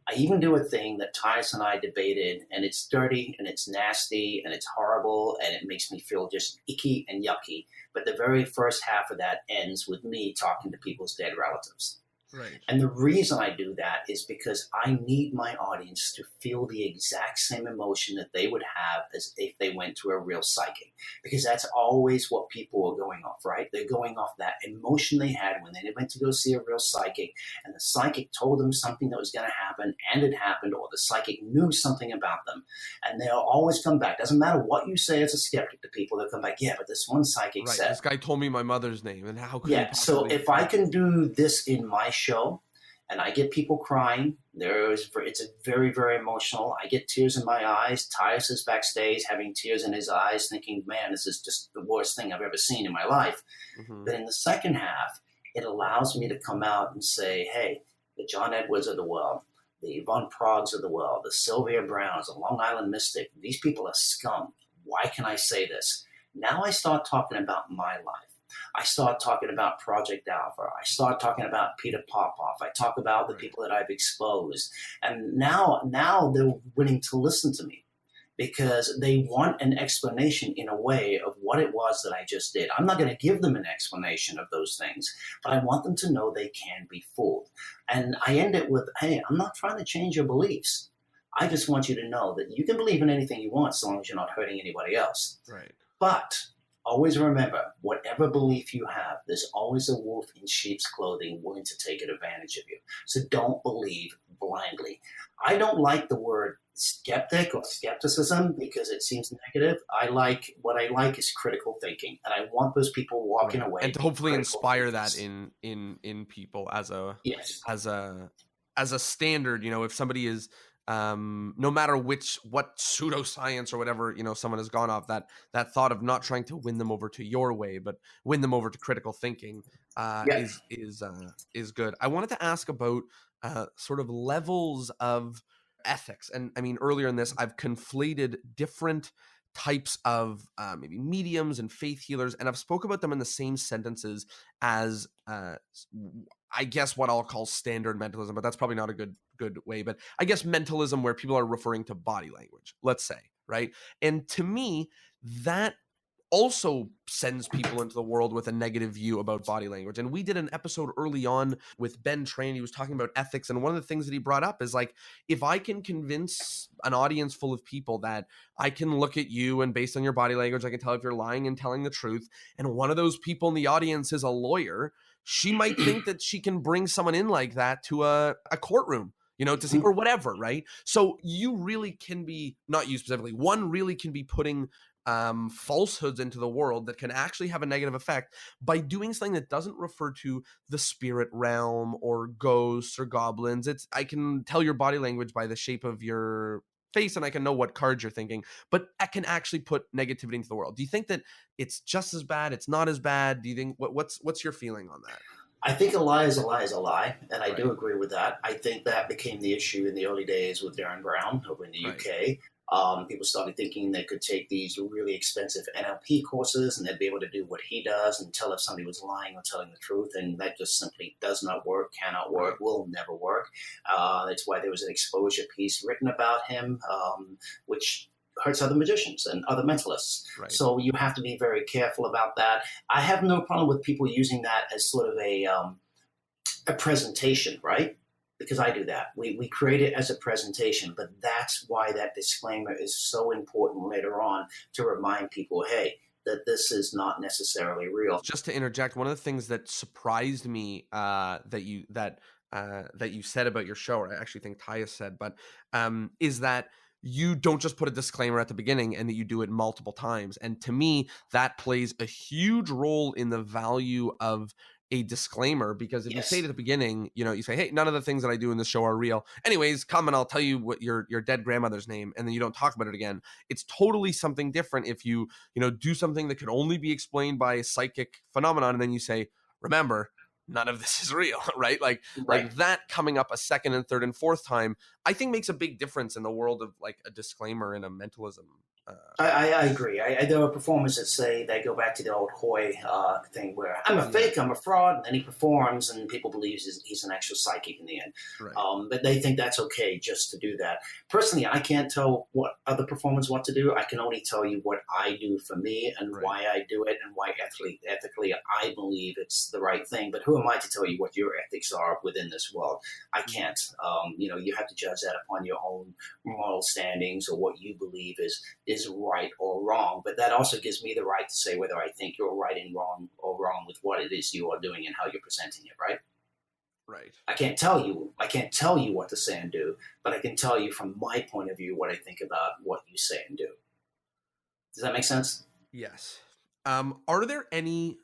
I even do a thing that Tyus and I debated, and it's dirty, and it's nasty, and it's horrible, and it makes me feel just icky and yucky. But the very first half of that ends with me talking to people's dead relatives. Right. And the reason I do that is because I need my audience to feel the exact same emotion that they would have as if they went to a real psychic. Because that's always what people are going off, right? They're going off that emotion they had when they went to go see a real psychic, and the psychic told them something that was going to happen, and it happened, or the psychic knew something about them. And they'll always come back. Doesn't matter what you say as a skeptic to people, they'll come back, yeah, but this one psychic said. This guy told me my mother's name, and how could so if I can do this in my show, and I get people crying, it's very, very emotional. I get tears in my eyes. Tyus is backstage having tears in his eyes, thinking, man, this is just the worst thing I've ever seen in my life. Mm-hmm. But in the second half, it allows me to come out and say, hey, the John Edwards of the world, the Von Proggs of the world, the Sylvia Browns, the Long Island Mystic, these people are scum. Why can I say this? Now I start talking about my life. I start talking about Project Alpha. I start talking about Peter Popoff. I talk about the people that I've exposed. And now they're willing to listen to me because they want an explanation in a way of what it was that I just did. I'm not going to give them an explanation of those things, but I want them to know they can be fooled. And I end it with, hey, I'm not trying to change your beliefs. I just want you to know that you can believe in anything you want so long as you're not hurting anybody else. Right. But always remember, whatever belief you have, there's always a wolf in sheep's clothing willing to take advantage of you. So don't believe blindly. I don't like the word skeptic or skepticism because it seems negative. What I like is critical thinking, and I want those people walking away and to hopefully inspire thinkers. that in people as a Yes. as a standard. If somebody is no matter what pseudoscience or whatever someone has gone off, that thought of not trying to win them over to your way but win them over to critical thinking is good. I wanted to ask about sort of levels of ethics, and I mean earlier in this I've conflated different types of maybe mediums and faith healers, and I've spoke about them in the same sentences as I guess what I'll call standard mentalism, but that's probably not a good way. But I guess mentalism, where people are referring to body language, let's say, right? And to me, that also sends people into the world with a negative view about body language. And we did an episode early on with Ben Train. He was talking about ethics, and one of the things that he brought up is like, if I can convince an audience full of people that I can look at you and based on your body language, I can tell if you're lying and telling the truth, and one of those people in the audience is a lawyer, she might think that she can bring someone in like that to a courtroom, to see, or whatever, right? So you really can be, not you specifically, one really can be putting falsehoods into the world that can actually have a negative effect by doing something that doesn't refer to the spirit realm or ghosts or goblins. I can tell your body language by the shape of your face and I can know what cards you're thinking, but I can actually put negativity into the world. Do you think that it's just as bad? It's not as bad? Do you think what's your feeling on that? I think a lie is a lie is a lie, and I Right. do agree with that. I think that became the issue in the early days with Darren Brown over in the UK. People started thinking they could take these really expensive NLP courses and they'd be able to do what he does and tell if somebody was lying or telling the truth, and that just simply does not work, cannot work, will never work. That's why there was an exposure piece written about him, which hurts other magicians and other mentalists. Right. So you have to be very careful about that. I have no problem with people using that as sort of a presentation, right? Because I do that. We create it as a presentation, but that's why that disclaimer is so important later on to remind people, hey, that this is not necessarily real. Just to interject, one of the things that surprised me that you said about your show, or I actually think Taya said, but is that you don't just put a disclaimer at the beginning and that you do it multiple times. And to me, that plays a huge role in the value of a disclaimer, because if you say it at the beginning, you say, hey, none of the things that I do in this show are real. Anyways, come and I'll tell you what your dead grandmother's name, and then you don't talk about it again. It's totally something different if you do something that could only be explained by a psychic phenomenon, and then you say, remember, none of this is real, right? Like that coming up a second and third and fourth time, I think makes a big difference in the world of like a disclaimer and a mentalism. I agree. There are performers that say they go back to the old Hoy thing where I'm a fake, I'm a fraud, and then he performs and people believe he's an actual psychic in the end. Right. But they think that's okay just to do that. Personally, I can't tell what other performers want to do. I can only tell you what I do for me and why I do it and why ethically I believe it's the right thing. But who am I to tell you what your ethics are within this world? I can't. You have to judge that upon your own moral standings or what you believe is right or wrong, but that also gives me the right to say whether I think you're right and wrong or wrong with what it is you are doing and how you're presenting it, right? Right. I can't tell you what to say and do, but I can tell you from my point of view what I think about what you say and do. Does that make sense? Yes. Are there any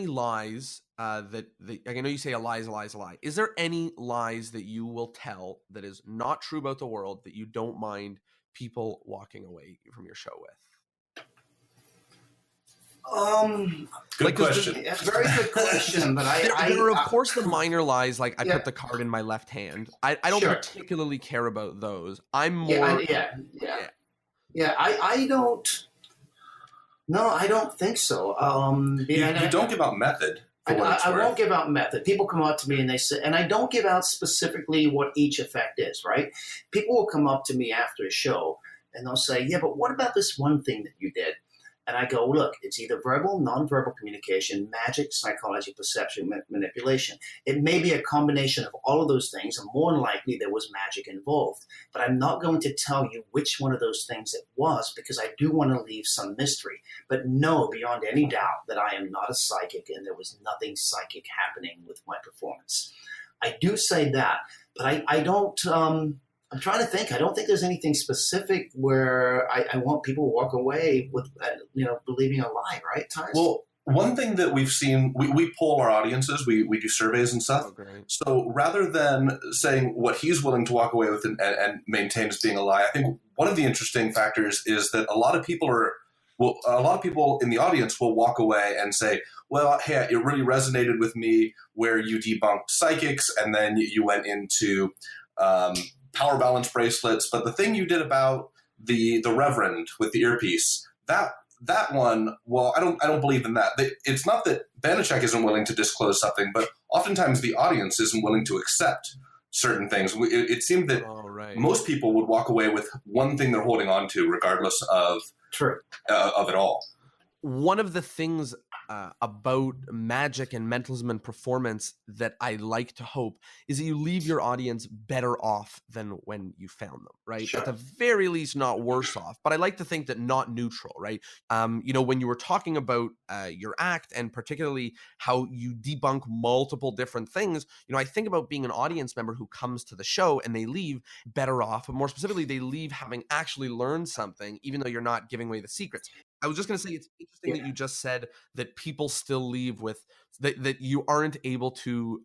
lies that I know you say a lie is a lie is a lie. Is there any lies that you will tell that is not true about the world that you don't mind people walking away from your show with? Good question. Very good question, but there are, of course, the minor lies, like I put the card in my left hand. I don't Sure. particularly care about those. I'm more... I don't... No, I don't think so. You don't give out method. I won't give out method. People come up to me and they say, and I don't give out specifically what each effect is, right? People will come up to me after a show and they'll say, yeah, but what about this one thing that you did? And I go, look, it's either verbal, nonverbal communication, magic, psychology, perception, manipulation. It may be a combination of all of those things, and more than likely there was magic involved. But I'm not going to tell you which one of those things it was, because I do want to leave some mystery. But know beyond any doubt that I am not a psychic, and there was nothing psychic happening with my performance. I do say that, but I don't... I'm trying to think. I don't think there's anything specific where I want people to walk away with, believing a lie, right, Tyus? Well, one thing that we've seen, we poll our audiences, we do surveys and stuff. Oh, so rather than saying what he's willing to walk away with and maintain as being a lie, I think one of the interesting factors is that a lot of people in the audience will walk away and say, well, hey, it really resonated with me where you debunked psychics and then you went into power balance bracelets, but the thing you did about the reverend with the earpiece, that one, well, I don't believe in that. It's not that Banachek isn't willing to disclose something, but oftentimes the audience isn't willing to accept certain things. It seemed that most people would walk away with one thing they're holding on to, regardless of it all. One of the things about magic and mentalism and performance that I like to hope is that you leave your audience better off than when you found them, right? Sure. At the very least, not worse off. But I like to think that not neutral, right? When you were talking about your act and particularly how you debunk multiple different things, I think about being an audience member who comes to the show and they leave better off, but more specifically, they leave having actually learned something, even though you're not giving away the secrets. I was just going to say, it's interesting that you just said that people still leave with that you aren't able to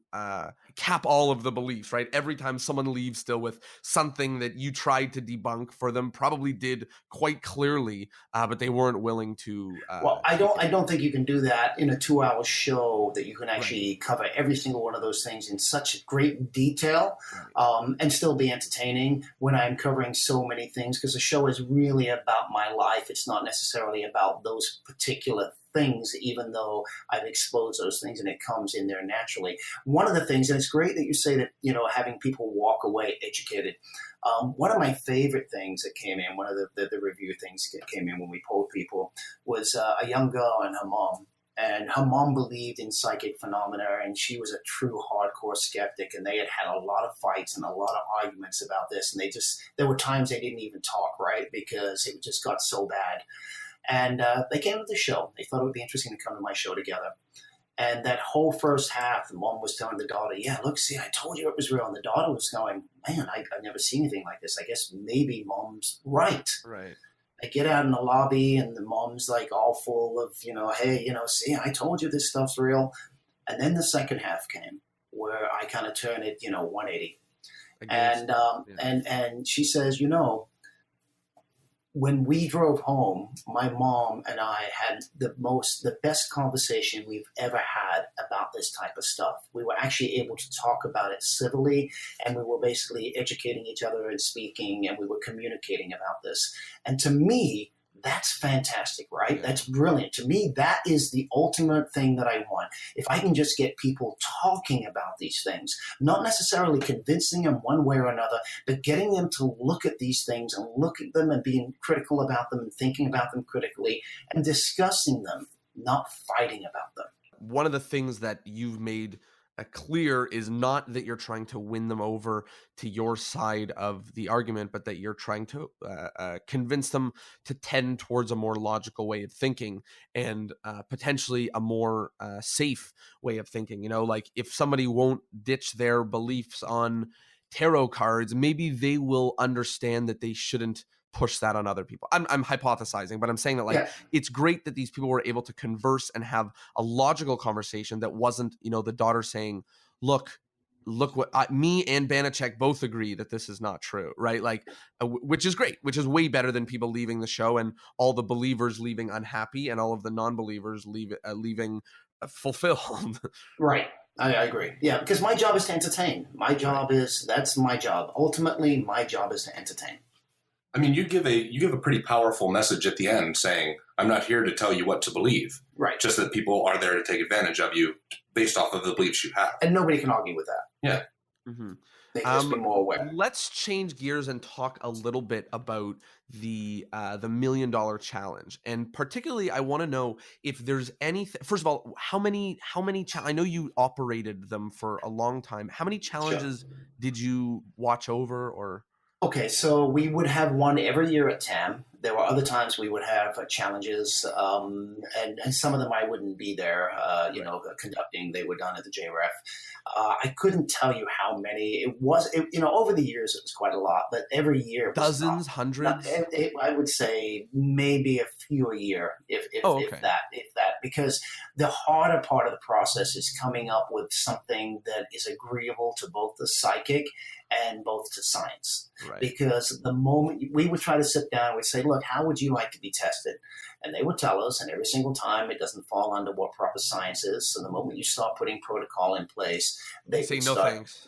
cap all of the beliefs, right? Every time someone leaves still with something that you tried to debunk for them, probably did quite clearly, but they weren't willing to. I don't think you can do that in a 2-hour show, that you can actually cover every single one of those things in such great detail, and still be entertaining when I'm covering so many things, because the show is really about my life. It's not necessarily about those particular things, even though I've exposed those things and it comes in there naturally. One of the things, and it's great that you say that, having people walk away educated. One of my favorite things that came in, one of the review things that came in when we polled people, was a young girl and her mom. And her mom believed in psychic phenomena, and she was a true hardcore skeptic, and they had a lot of fights and a lot of arguments about this. And there were times they didn't even talk, right? Because it just got so bad. And they came to the show. They thought it would be interesting to come to my show together. And that whole first half, the mom was telling the daughter, yeah, look, see, I told you it was real. And the daughter was going, man, I've never seen anything like this. I guess maybe mom's right. Right. I get out in the lobby and the mom's like all full of, hey, see, I told you this stuff's real. And then the second half came where I kind of turn it, 180. And she says, when we drove home, my mom and I had the best conversation we've ever had about this type of stuff. We were actually able to talk about it civilly, and we were basically educating each other and speaking, and we were communicating about this. And to me, that's fantastic, right? Yeah. That's brilliant. To me, that is the ultimate thing that I want. If I can just get people talking about these things, not necessarily convincing them one way or another, but getting them to look at these things and look at them and being critical about them and thinking about them critically and discussing them, not fighting about them. One of the things that you've made clear is not that you're trying to win them over to your side of the argument, but that you're trying to convince them to tend towards a more logical way of thinking and potentially a more safe way of thinking. Like if somebody won't ditch their beliefs on tarot cards, maybe they will understand that they shouldn't push that on other people. I'm hypothesizing, but I'm saying that it's great that these people were able to converse and have a logical conversation that wasn't, the daughter saying, look, look what me and Banachek both agree that this is not true, right? Like, which is great, which is way better than people leaving the show and all the believers leaving unhappy and all of the non-believers leaving fulfilled. Right. I agree. Yeah, because my job is to entertain. My job that's my job. Ultimately, my job is to entertain. I mean, you give a pretty powerful message at the end saying, I'm not here to tell you what to believe. Right. Just that people are there to take advantage of you based off of the beliefs you have. And nobody can argue with that. Yeah. Mm-hmm. They can just be more aware. Let's change gears and talk a little bit about the $1 million challenge, and particularly, I want to know if there's anything. First of all, how many? I know you operated them for a long time. How many challenges did you watch over? Or okay, so we would have one every year at TAM. There were other times we would have challenges, and some of them I wouldn't be there, conducting. They were done at the JREF. I couldn't tell you how many. It was, over the years, it was quite a lot, but every year it was dozens, hundreds? I would say maybe a few a year, if that, because the harder part of the process is coming up with something that is agreeable to both the psychic and both to science. Right. Because the moment we would try to sit down, we'd say, look, how would you like to be tested? And they would tell us, and every single time it doesn't fall under what proper science is. So the moment you start putting protocol in place, they say no thanks.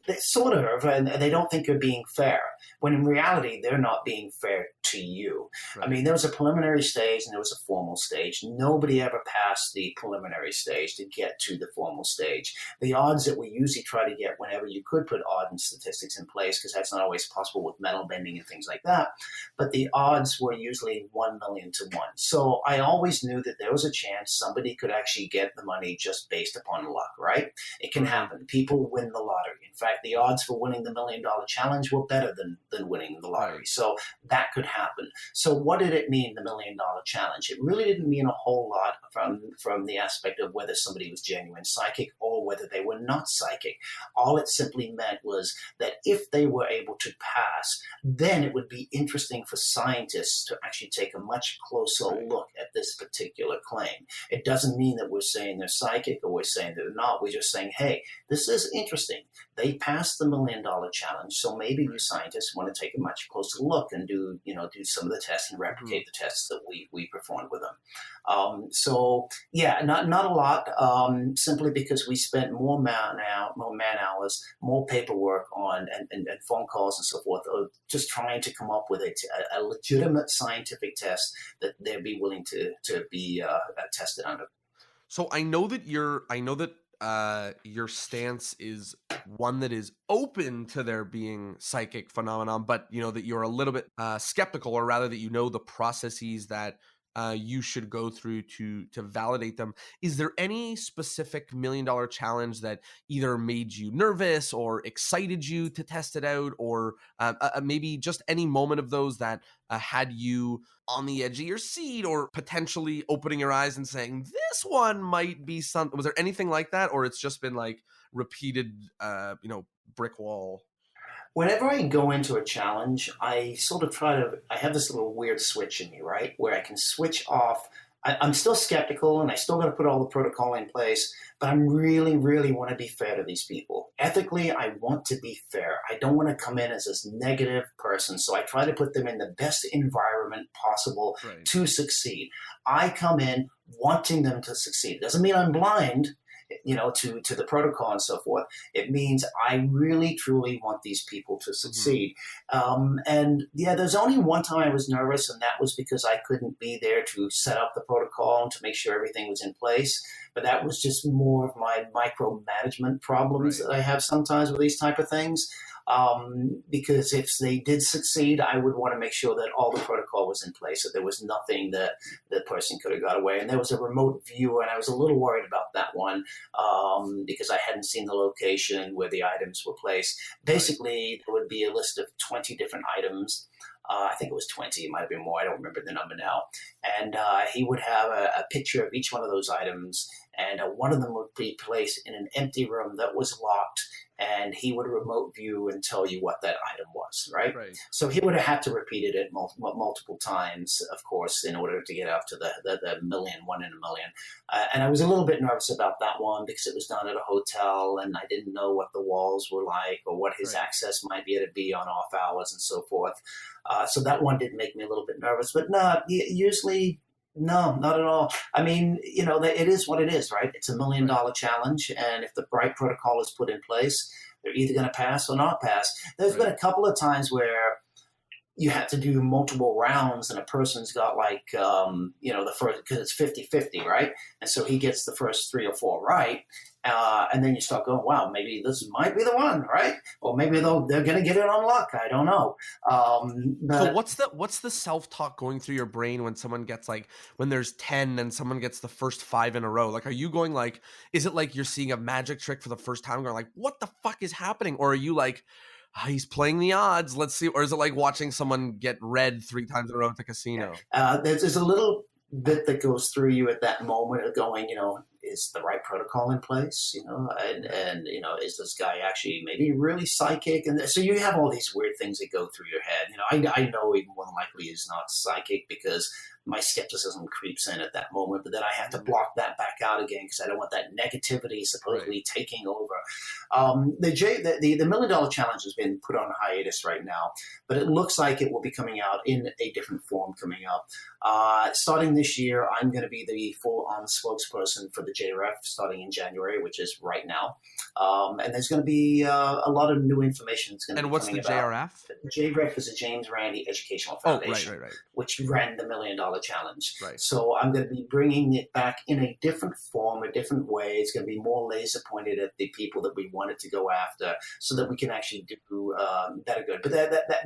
They sort of, and they don't think you're being fair, when in reality, they're not being fair to you. Right. I mean, there was a preliminary stage and there was a formal stage. Nobody ever passed the preliminary stage to get to the formal stage. The odds that we usually try to get whenever you could put odd and statistics in place, because that's not always possible with metal bending and things like that, but the odds were usually 1 million to 1. So I always knew that there was a chance somebody could actually get the money just based upon luck, right? It can happen. People win the lottery. In fact, the odds for winning the $1 million challenge were better than winning the lottery. So that could happen. So what did it mean, the $1 million challenge? It really didn't mean a whole lot from the aspect of whether somebody was genuine psychic or whether they were not psychic. All it simply meant was that if they were able to pass, then it would be interesting for scientists to actually take a much closer look at this particular claim. It doesn't mean that we're saying they're psychic or we're saying they're not. We're just saying, hey, this is interesting. They passed the $1 million challenge, so maybe you scientists want to take a much closer look and do some of the tests and replicate the tests that we performed with them. So yeah, not a lot, simply because we spent more man hours, more paperwork on and phone calls and so forth, just trying to come up with a legitimate scientific test that they'd be willing to be tested under. So I know that your stance is one that is open to there being psychic phenomenon, but that you're a little bit skeptical, or rather that the processes that you should go through to validate them. Is there any specific $1 million challenge that either made you nervous or excited you to test it out, or maybe just any moment of those that had you on the edge of your seat, or potentially opening your eyes and saying, this one might be something? Was there anything like that, or it's just been like repeated, brick wall? Whenever I go into a challenge, I sort of I have this little weird switch in me, right? Where I can switch off. I'm still skeptical and I still got to put all the protocol in place, but I really, really want to be fair to these people. Ethically, I want to be fair. I don't want to come in as this negative person, so I try to put them in the best environment possible to succeed. I come in wanting them to succeed. Doesn't mean I'm blind, to the protocol and so forth. It means I really, truly want these people to succeed. And yeah, there's only one time I was nervous, and that was because I couldn't be there to set up the protocol and to make sure everything was in place. But that was just more of my micromanagement problems that I have sometimes with these type of things. Because if they did succeed, I would want to make sure that all the protocol was in place, that there was nothing that the person could have got away. And there was a remote view, and I was a little worried about that one because I hadn't seen the location where the items were placed. Basically, there would be a list of 20 different items. I think it was 20, it might have been more, I don't remember the number now. And he would have a picture of each one of those items, and one of them would be placed in an empty room that was locked, and he would remote view and tell you what that item was, right? Right. So he would have had to repeat it multiple times, of course, in order to get up to the million, one in a million. And I was a little bit nervous about that one because it was done at a hotel, and I didn't know what the walls were like or what his access might be able to be on off hours and so forth. So that one did make me a little bit nervous, but no, usually, no, not at all. I mean, it is what it is, right? It's $1 million challenge, and if the right protocol is put in place, they're either going to pass or not pass. There's been a couple of times where you have to do multiple rounds and a person's got the first, because it's 50-50, right? And so he gets the first 3 or 4 right. And then you start going, wow, maybe this might be the one, right? Or maybe they're going to get it on luck. I don't know. So what's the self-talk going through your brain when someone gets when there's 10 and someone gets the first 5 in a row? Are you going is it like you're seeing a magic trick for the first time going what the fuck is happening? Or are you he's playing the odds, let's see? Or is it like watching someone get red 3 times in a row at the casino? There's a little bit that goes through you at that moment of going, is the right protocol in place, and is this guy actually maybe really psychic? And so you have all these weird things that go through your head. I know even more than likely he's not psychic because my skepticism creeps in at that moment, but then I have to block that back out again because I don't want that negativity supposedly taking over. The $1 million challenge has been put on hiatus right now, but it looks like it will be coming out in a different form coming up. Starting this year, I'm going to be the full-on spokesperson for the JREF starting in January, which is right now. And there's going to be a lot of new information that's going to be coming about. And what's the JREF? JREF is a James Randi Educational Foundation, which ran the $1 million challenge. Right. So I'm going to be bringing it back in a different form, a different way. It's going to be more laser pointed at the people that we wanted to go after so that we can actually do better good. But that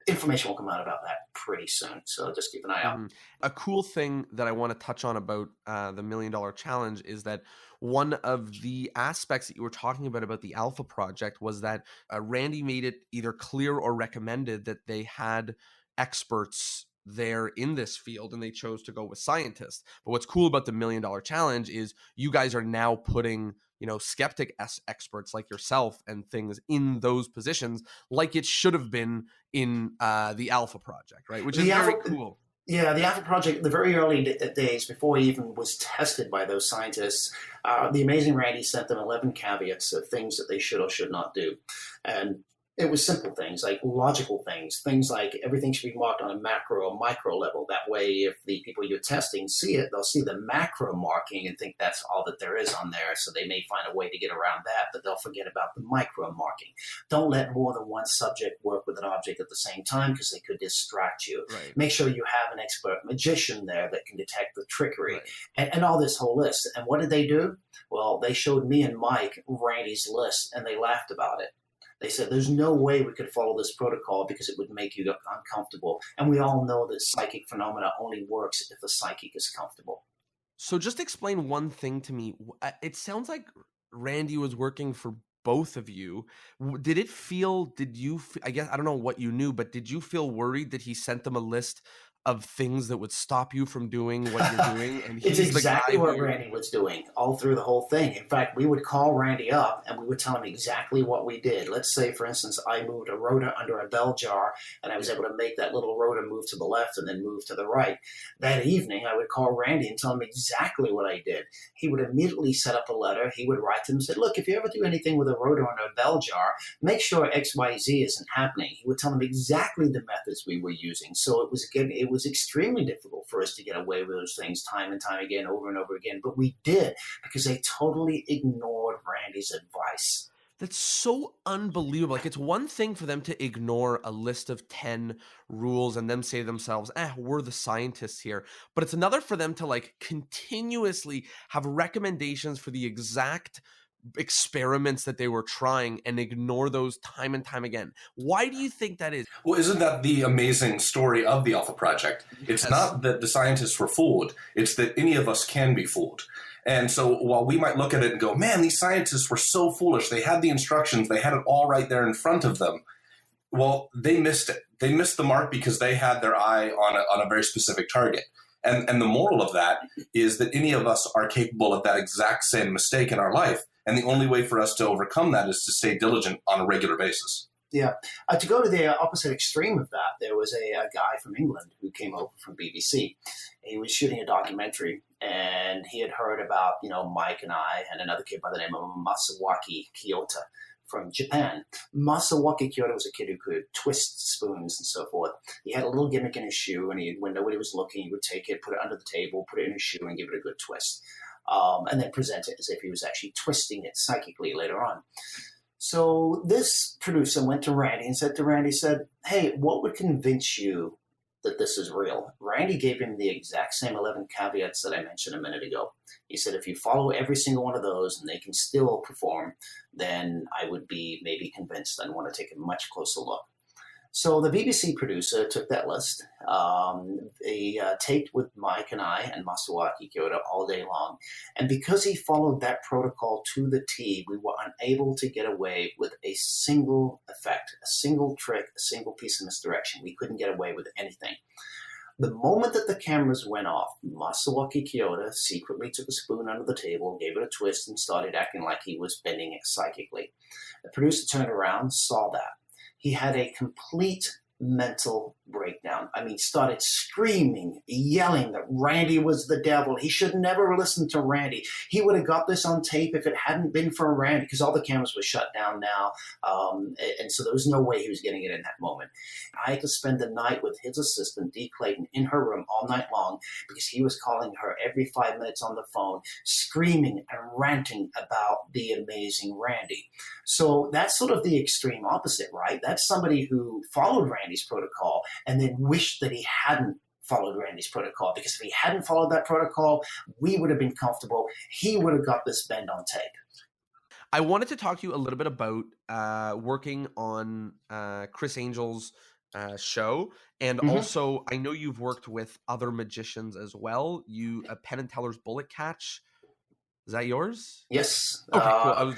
information will come out about that pretty soon. So just keep an eye out. A cool thing that I want to touch on about the $1 million challenge is that one of the aspects that you were talking about the Alpha Project was that Randi made it either clear or recommended that they had experts there in this field and they chose to go with scientists. But what's cool about the $1 million challenge is you guys are now putting skeptic experts like yourself and things in those positions like it should have been in the Alpha Project, right? Which is very cool. Yeah, the Alpha Project, the very early days before it even was tested by those scientists, the amazing Randi sent them 11 caveats of things that they should or should not do. And it was simple things, like logical things like everything should be marked on a macro or micro level. That way, if the people you're testing see it, they'll see the macro marking and think that's all that there is on there. So they may find a way to get around that, but they'll forget about the micro marking. Don't let more than one subject work with an object at the same time because they could distract you. Right. Make sure you have an expert magician there that can detect the trickery and all this whole list. And what did they do? Well, they showed me and Mike Randi's list and they laughed about it. They said, there's no way we could follow this protocol because it would make you uncomfortable. And we all know that psychic phenomena only works if the psychic is comfortable. So just explain one thing to me. It sounds like Randi was working for both of you. I guess, I don't know what you knew, but did you feel worried that he sent them a list of things that would stop you from doing what you're doing? And it's exactly what Randi was doing all through the whole thing. In fact, we would call Randi up and we would tell him exactly what we did. Let's say, for instance, I moved a rotor under a bell jar and I was able to make that little rotor move to the left and then move to the right. That evening, I would call Randi and tell him exactly what I did. He would immediately set up a letter. He would write to him and say, look, if you ever do anything with a rotor under a bell jar, make sure XYZ isn't happening. He would tell him exactly the methods we were using. So it was extremely difficult for us to get away with those things time and time again, over and over again. But we did because they totally ignored Randi's advice. That's so unbelievable. It's one thing for them to ignore a list of 10 rules and them say to themselves, we're the scientists here. But it's another for them to continuously have recommendations for the exact experiments that they were trying and ignore those time and time again. Why do you think that is? Well, isn't that the amazing story of the Alpha Project? It's not that the scientists were fooled. It's that any of us can be fooled. And so while we might look at it and go, man, these scientists were so foolish. They had the instructions. They had it all right there in front of them. Well, they missed it. They missed the mark because they had their eye on a very specific target. And the moral of that is that any of us are capable of that exact same mistake in our life. And the only way for us to overcome that is to stay diligent on a regular basis. Yeah. To go to the opposite extreme of that, there was a guy from England who came over from BBC. He was shooting a documentary, and he had heard about, Mike and I and another kid by the name of Masawaki Kyoto from Japan. Masawaki Kyoto was a kid who could twist spoons and so forth. He had a little gimmick in his shoe, and when nobody was looking, he would take it, put it under the table, put it in his shoe, and give it a good twist. And then present it as if he was actually twisting it psychically later on. So this producer went to Randy and said, hey, what would convince you that this is real? Randy gave him the exact same 11 caveats that I mentioned a minute ago. He said, if you follow every single one of those and they can still perform, then I would be maybe convinced I'd want to take a much closer look. So the BBC producer took that list. He taped with Mike and I and Masawaki Kyoto all day long. And because he followed that protocol to the T, we were unable to get away with a single effect, a single trick, a single piece of misdirection. We couldn't get away with anything. The moment that the cameras went off, Masawaki Kyoto secretly took a spoon under the table, gave it a twist, and started acting like he was bending it psychically. The producer turned around, saw that. He had a complete mental breakdown. I mean, started screaming, yelling that Randy was the devil. He should never listen to Randy. He would have got this on tape if it hadn't been for Randy, because all the cameras were shut down now. And so there was no way he was getting it in that moment. I had to spend the night with his assistant, Dee Clayton, in her room all night long, because he was calling her every 5 minutes on the phone, screaming and ranting about the amazing Randy. So that's sort of the extreme opposite, right? That's somebody who followed Randy's protocol and then wished that he hadn't followed Randy's protocol, because if he hadn't followed that protocol, we would have been comfortable. He would have got this bend on tape. I wanted to talk to you a little bit about working on Chris Angel's show, and also I know you've worked with other magicians as well. Penn and Teller's Bullet Catch, is that yours? Yes. Okay, cool.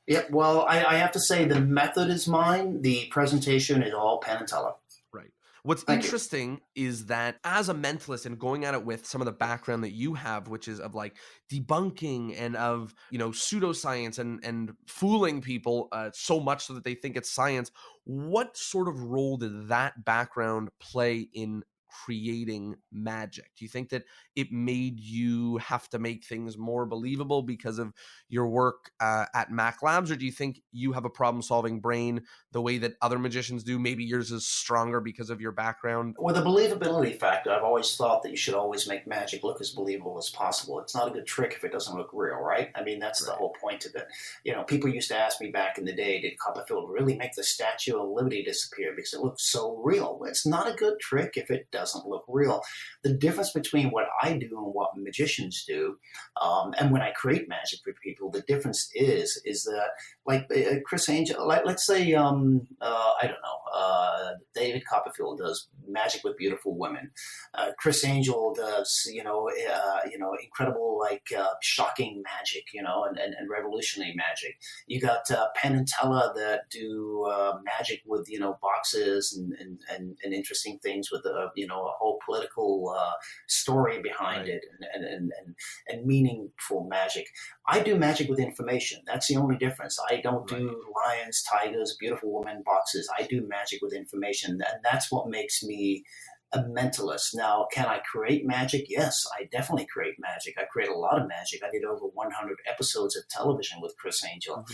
Yep. Well, I have to say the method is mine. The presentation is all Penn and Teller. Right. What's interesting is that as a mentalist and going at it with some of the background that you have, which is of like debunking and of, pseudoscience and fooling people so much so that they think it's science, what sort of role did that background play in creating magic? Do you think that it made you have to make things more believable because of your work at Mac Labs, or do you think you have a problem-solving brain the way that other magicians do? Maybe yours is stronger because of your background. With the believability factor, I've always thought that you should always make magic look as believable as possible. It's not a good trick if it doesn't look real, right? I mean, that's the whole point of it. People used to ask me back in the day, did Copperfield really make the Statue of Liberty disappear because it looked so real? Well, it's not a good trick if it doesn't look real. The difference between what I do and what magicians do, and when I create magic for people, the difference is that, like Chris Angel, let's say, I don't know, David Copperfield does magic with beautiful women. Chris Angel does, incredible, shocking magic, and revolutionary magic. You got Penn and Teller that do magic with, boxes and interesting things with a whole political story behind it and meaningful magic. I do magic with information. That's the only difference. I don't do lions, tigers, beautiful women boxes. I do magic with information, and that's what makes me a mentalist. Now, can I create magic? Yes, I definitely create magic. I create a lot of magic. I did over 100 episodes of television with Chris Angel.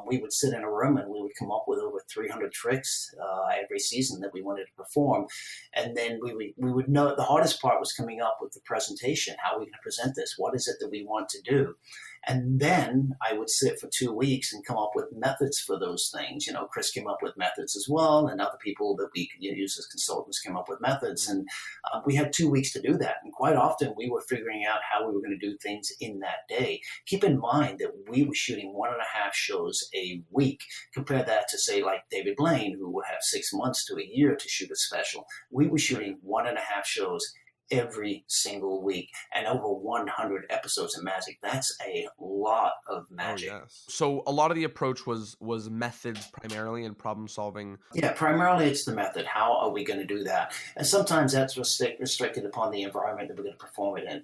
We would sit in a room and we would come up with over 300 tricks every season that we wanted to perform. And then we would know the hardest part was coming up with the presentation. How are we going to present this? What is it that we want to do? And then I would sit for 2 weeks and come up with methods for those things. Chris came up with methods as well, and other people that we use as consultants came up with methods. And we had 2 weeks to do that. And quite often we were figuring out how we were going to do things in that day. Keep in mind that we were shooting 1.5 shows a week. Compare that to, say, like David Blaine, who would have 6 months to a year to shoot a special. We were shooting 1.5 shows every single week, and over 100 episodes of magic. That's a lot of magic. Oh, yes. So a lot of the approach was methods primarily and problem solving. Yeah, primarily it's the method. How are we going to do that? And sometimes that's restricted upon the environment that we're going to perform it in.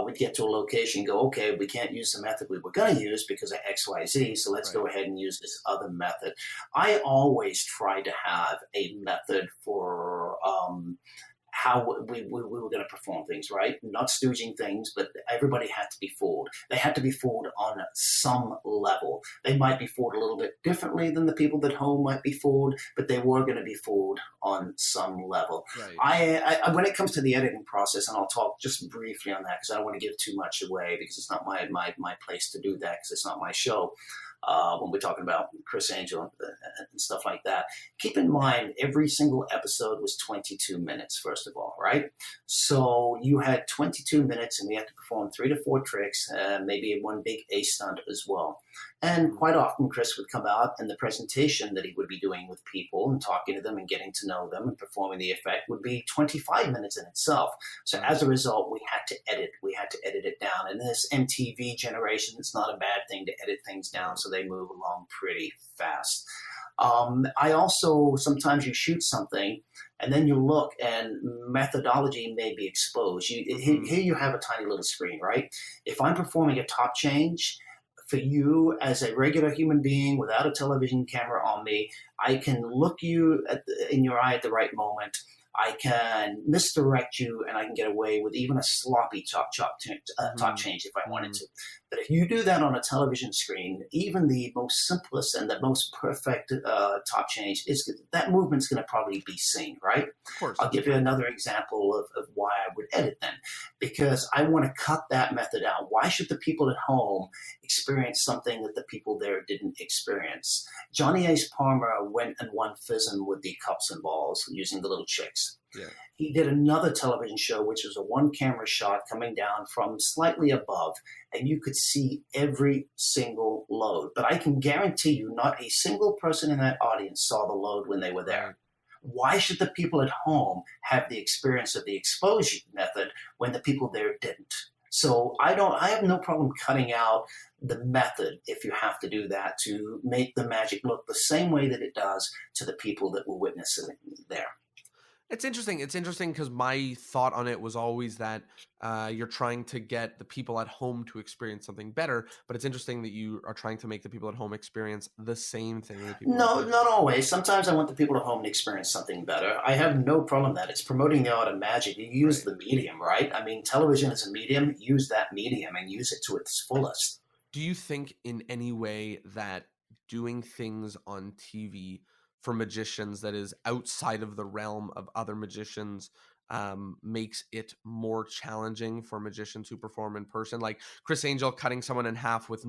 We'd get to a location, go, okay, we can't use the method we were going to use because of X, Y, Z, so let's go ahead and use this other method. I always try to have a method for how we were going to perform things, right? Not stooging things, but everybody had to be fooled. They had to be fooled on some level. They might be fooled a little bit differently than the people at home might be fooled, but they were going to be fooled on some level. Right. I when it comes to the editing process, and I'll talk just briefly on that because I don't want to give too much away because it's not my place to do that because it's not my show. When we're talking about Chris Angel and stuff like that. Keep in mind, every single episode was 22 minutes, first of all, right? So you had 22 minutes and we had to perform 3 to 4 tricks, maybe one big ace stunt as well. And quite often Chris would come out and the presentation that he would be doing with people and talking to them and getting to know them and performing the effect would be 25 minutes in itself. So as a result, we had to edit. We had to edit it down. And in this MTV generation, it's not a bad thing to edit things down so they move along pretty fast. I also, sometimes you shoot something and then you look and methodology may be exposed. Here you have a tiny little screen, right? If I'm performing a top change, for you as a regular human being without a television camera on me, I can look you in your eye at the right moment. I can misdirect you and I can get away with even a sloppy top change if I wanted to. But if you do that on a television screen, even the most simplest and the most perfect top change, that movement's going to probably be seen, right? Of course. I'll give you another example of why I would edit then. Because I want to cut that method out. Why should the people at home experience something that the people there didn't experience? Johnny Ace Palmer went and won FISM with the cups and balls using the little chicks. Yeah. He did another television show, which was a one-camera shot coming down from slightly above, and you could see every single load. But I can guarantee you not a single person in that audience saw the load when they were there. Why should the people at home have the experience of the exposure method when the people there didn't? So I have no problem cutting out the method if you have to do that to make the magic look the same way that it does to the people that were witnessing it there. It's interesting. It's interesting because my thought on it was always that you're trying to get the people at home to experience something better, but it's interesting that you are trying to make the people at home experience the same thing. No, not always. Sometimes I want the people at home to experience something better. I have no problem with that. It's promoting the art of magic. You use the medium, right? I mean, television is a medium. Use that medium and use it to its fullest. Do you think in any way that doing things on TV for magicians that is outside of the realm of other magicians makes it more challenging for magicians who perform in person? Like Chris Angel cutting someone in half with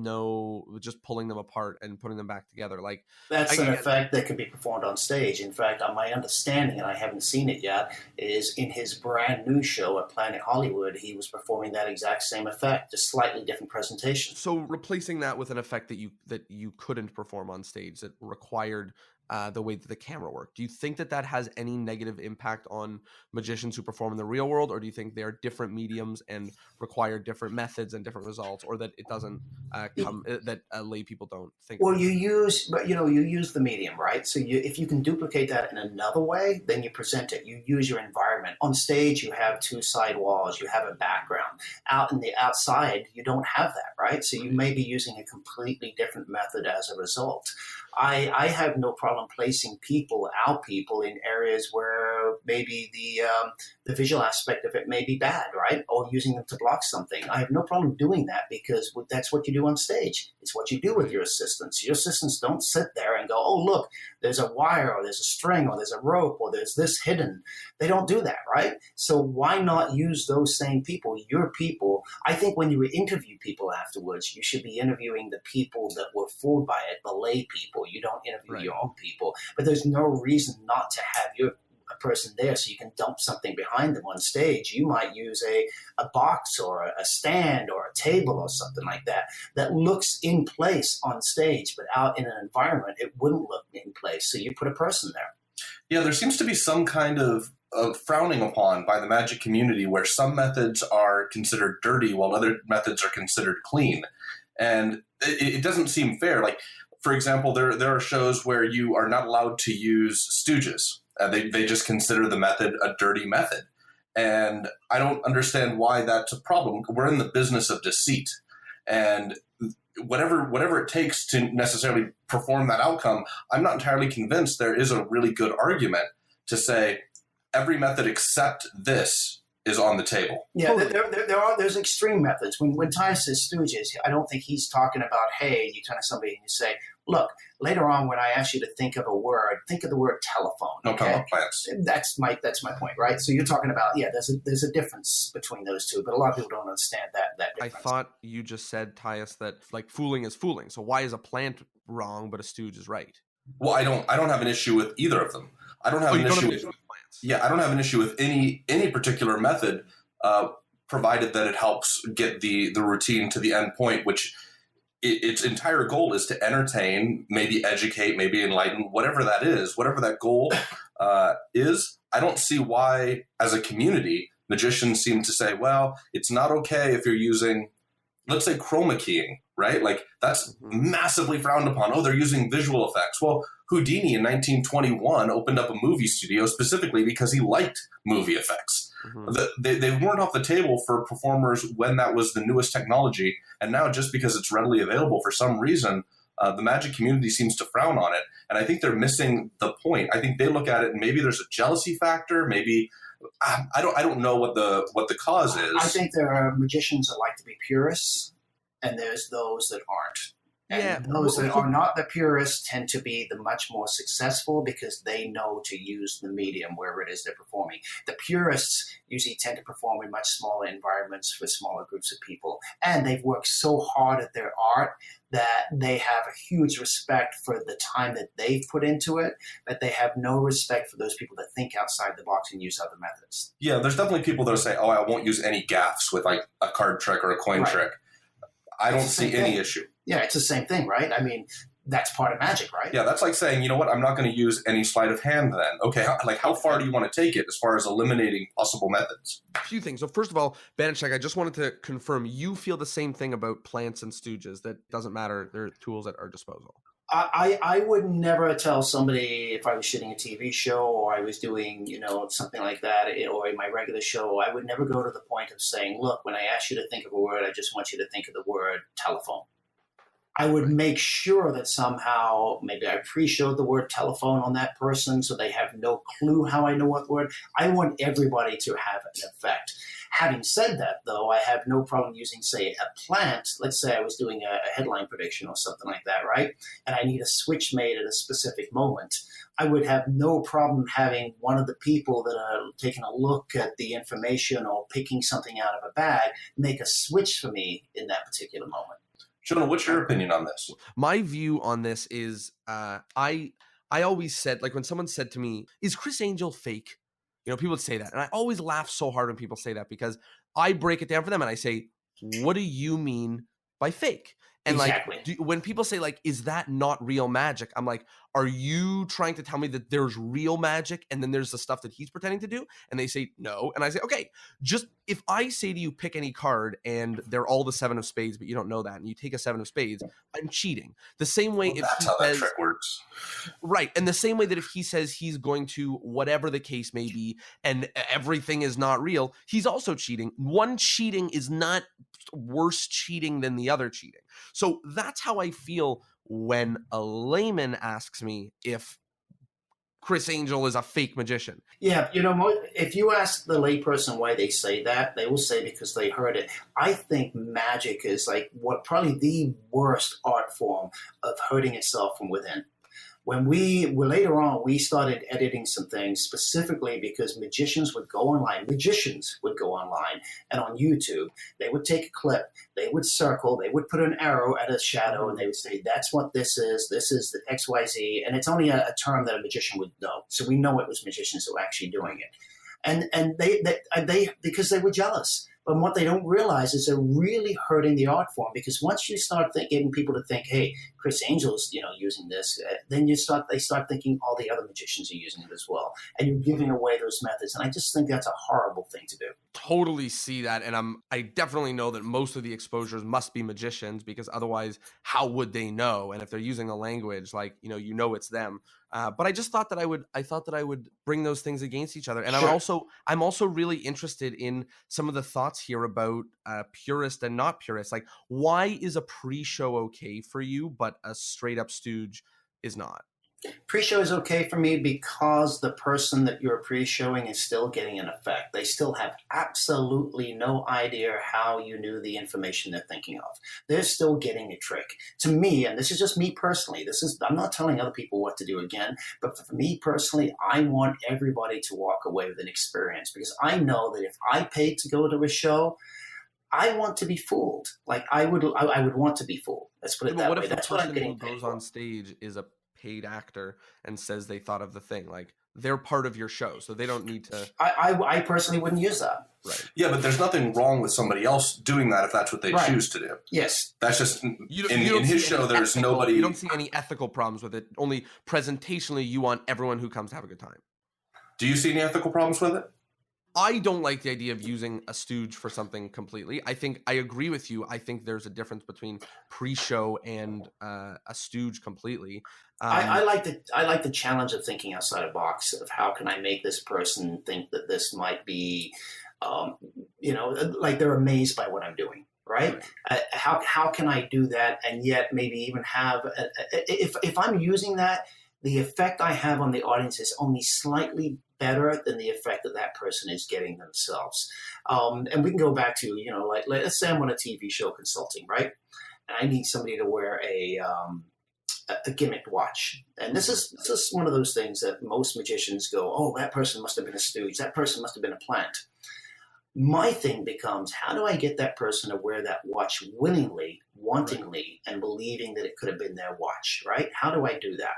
just pulling them apart and putting them back together. Like that's an effect that can be performed on stage. In fact, my understanding, and I haven't seen it yet, is in his brand new show at Planet Hollywood, he was performing that exact same effect, just slightly different presentation. So replacing that with an effect that you couldn't perform on stage that required the way that the camera worked. Do you think that has any negative impact on magicians who perform in the real world, or do you think they are different mediums and require different methods and different results, or that it doesn't that lay people don't think? Well, you use the medium, right? So if you can duplicate that in another way, then you present it. You use your environment. On stage, you have 2 side walls, you have a background. Out in the outside, you don't have that, right? So you may be using a completely different method as a result. I have no problem placing our people in areas where maybe the visual aspect of it may be bad, right? Or using them to block something. I have no problem doing that because that's what you do on stage. It's what you do with your assistants. Your assistants don't sit there and go, oh, look, there's a wire or there's a string or there's a rope or there's this hidden. They don't do that, right? So why not use those same people, your people? I think when you interview people afterwards, you should be interviewing the people that were fooled by it, the lay people. You don't interview your own people. But there's no reason not to have a person there so you can dump something behind them on stage. You might use a box or a stand or a table or something like that looks in place on stage, but out in an environment, it wouldn't look in place. So you put a person there. Yeah, there seems to be some kind of frowning upon by the magic community where some methods are considered dirty while other methods are considered clean. And it doesn't seem fair. Like, for example, there are shows where you are not allowed to use stooges. They just consider the method a dirty method. And I don't understand why that's a problem. We're in the business of deceit. And whatever it takes to necessarily perform that outcome, I'm not entirely convinced there is a really good argument to say every method except this is on the table. Yeah, there's extreme methods. When Ty says stooges, I don't think he's talking about, hey, you turn to somebody and you say, look, later on when I ask you to think of a word, think of the word telephone. No, talking about plants. That's my point, right? So you're talking about, there's a difference between those two, but a lot of people don't understand that difference. I thought you just said, Tyus, that like fooling is fooling. So why is a plant wrong but a stooge is right? Well, I don't have an issue with either of them. I don't have an issue with plants. Yeah, I don't have an issue with any particular method, provided that it helps get the routine to the end point, which its entire goal is to entertain, maybe educate, maybe enlighten, whatever that is, whatever that goal is. I don't see why, as a community, magicians seem to say, well, it's not okay if you're using, let's say, chroma keying, right? Like, that's massively frowned upon. Oh, they're using visual effects. Well, Houdini in 1921 opened up a movie studio specifically because he liked movie effects. They weren't off the table for performers when that was the newest technology. And now, just because it's readily available for some reason, the magic community seems to frown on it. And I think they're missing the point. I think they look at it and maybe there's a jealousy factor. Maybe I don't know what the cause is. I think there are magicians that like to be purists, and there's those that aren't. And those that are not the purists tend to be the much more successful because they know to use the medium wherever it is they're performing. The purists usually tend to perform in much smaller environments for smaller groups of people. And they've worked so hard at their art that they have a huge respect for the time that they've put into it, but they have no respect for those people that think outside the box and use other methods. Yeah, there's definitely people that say, oh, I won't use any gaffes with like a card trick or a coin trick. I don't see any issue. Yeah, it's the same thing, right? I mean, that's part of magic, right? Yeah, that's like saying, you know what, I'm not going to use any sleight of hand then. Okay, how far do you want to take it as far as eliminating possible methods? A few things. So first of all, Banachek, I just wanted to confirm you feel the same thing about plants and stooges, that doesn't matter, they're tools at our disposal. I would never tell somebody if I was shooting a TV show or I was doing, something like that, or in my regular show, I would never go to the point of saying, look, when I ask you to think of a word, I just want you to think of the word telephone. I would make sure that somehow maybe I pre-showed the word telephone on that person so they have no clue how I know what word. I want everybody to have an effect. Having said that, though, I have no problem using, say, a plant. Let's say I was doing a headline prediction or something like that, right? And I need a switch made at a specific moment. I would have no problem having one of the people that are taking a look at the information or picking something out of a bag make a switch for me in that particular moment. Jonah, what's your opinion on this? My view on this is I always said, like when someone said to me, is Chris Angel fake? People would say that. And I always laugh so hard when people say that because I break it down for them and I say, what do you mean by fake? And exactly. When people say like, is that not real magic? I'm like, are you trying to tell me that there's real magic and then there's the stuff that he's pretending to do? And they say no. And I say, okay, just if I say to you, pick any card and they're all the 7 of spades, but you don't know that, and you take a 7 of spades, I'm cheating. The same way that's how that trick works. Right. And the same way that if he says he's going to whatever the case may be and everything is not real, he's also cheating. One cheating is not worse cheating than the other cheating. So that's how I feel when a layman asks me if Chris Angel is a fake magician. Yeah, if you ask the layperson why they say that, they will say because they heard it. I think magic is like probably the worst art form of hurting itself from within. When later on, we started editing some things specifically because magicians would go online and on YouTube, they would take a clip, they would circle, they would put an arrow at a shadow and they would say, that's what this is the XYZ. And it's only a term that a magician would know. So we know it was magicians who were actually doing it. And they because they were jealous. But what they don't realize is they're really hurting the art form, because once you start getting people to think, hey, Chris Angel's, using this, then they start thinking all the other magicians are using it as well. And you're giving away those methods. And I just think that's a horrible thing to do. Totally see that. And I definitely know that most of the exposures must be magicians, because otherwise how would they know? And if they're using the language, like, it's them. But I just thought that I would bring those things against each other. And Sure. I'm also really interested in some of the thoughts here about purist and not purist. Like, why is a pre-show okay for you, but a straight up stooge is not? Pre-show is okay for me because the person that you're pre-showing is still getting an effect. They still have absolutely no idea how you knew the information they're thinking of. They're still getting a trick. To me, and this is just me personally, I'm not telling other people what to do again, but for me personally, I want everybody to walk away with an experience, because I know that if I paid to go to a show, I want to be fooled. Like I would want to be fooled. Let's put it that way. That's what I'm getting paid for. What if the person who goes on stage is a paid actor and says they thought of the thing? Like, they're part of your show, so they don't need to. I personally wouldn't use that. Right. Yeah, but there's nothing wrong with somebody else doing that if that's what they choose to do. Yes. That's just in his show. There's nobody. You don't see any ethical problems with it. Only presentationally, you want everyone who comes to have a good time. Do you see any ethical problems with it? I don't like the idea of using a stooge for something completely. I think I agree with you. I think there's a difference between pre-show and a stooge completely. I like the challenge of thinking outside a box, of how can I make this person think that this might be, like they're amazed by what I'm doing. Right? How can I do that, and yet maybe even have if I'm using that, the effect I have on the audience is only slightly better than the effect that person is getting themselves. And we can go back to, like let's say I'm on a TV show consulting, right? And I need somebody to wear a gimmicked watch. And this is one of those things that most magicians go, oh, that person must have been a stooge. That person must have been a plant. My thing becomes, how do I get that person to wear that watch willingly, wantingly, and believing that it could have been their watch, right? How do I do that?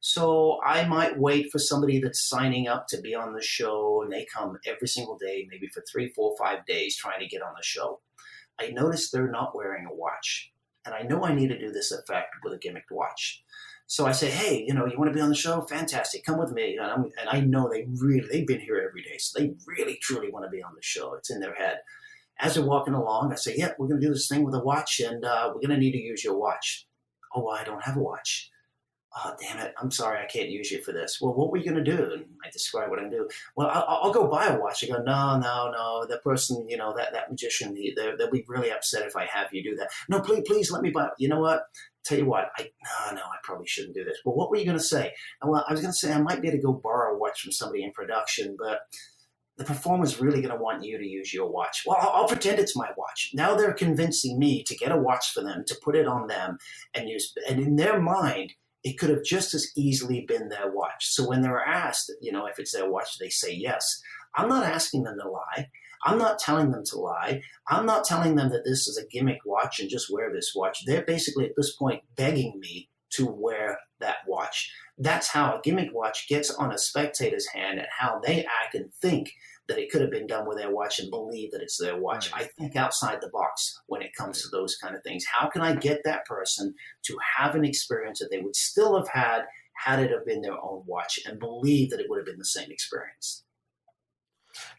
So I might wait for somebody that's signing up to be on the show, and they come every single day, maybe for 3, 4, 5 days trying to get on the show. I notice they're not wearing a watch, and I know I need to do this effect with a gimmicked watch. So I say, hey, you want to be on the show? Fantastic. Come with me. And I know they've been here every day, so they really, truly want to be on the show. It's in their head. As they're walking along, I say, yeah, we're going to do this thing with a watch, and we're going to need to use your watch. Oh, well, I don't have a watch. Oh, damn it. I'm sorry, I can't use you for this. Well, what were you going to do? And I describe what I'm going to do. Well, I'll go buy a watch. I go, no. That person, that magician, they'll be really upset if I have you do that. No, please let me buy it. You know what? Tell you what, I probably shouldn't do this. Well, what were you going to say? Well, I was going to say I might be able to go borrow a watch from somebody in production, but the performer's really going to want you to use your watch. Well, I'll pretend it's my watch. Now they're convincing me to get a watch for them, to put it on them and use. And in their mind, it could have just as easily been their watch. So when they're asked, if it's their watch, they say yes. I'm not asking them to lie. I'm not telling them to lie. I'm not telling them that this is a gimmick watch and just wear this watch. They're basically at this point begging me to wear that watch. That's how a gimmick watch gets on a spectator's hand, and how they act and think that it could have been done with their watch and believe that it's their watch. Right. I think outside the box when it comes to those kind of things. How can I get that person to have an experience that they would still have had it have been their own watch, and believe that it would have been the same experience?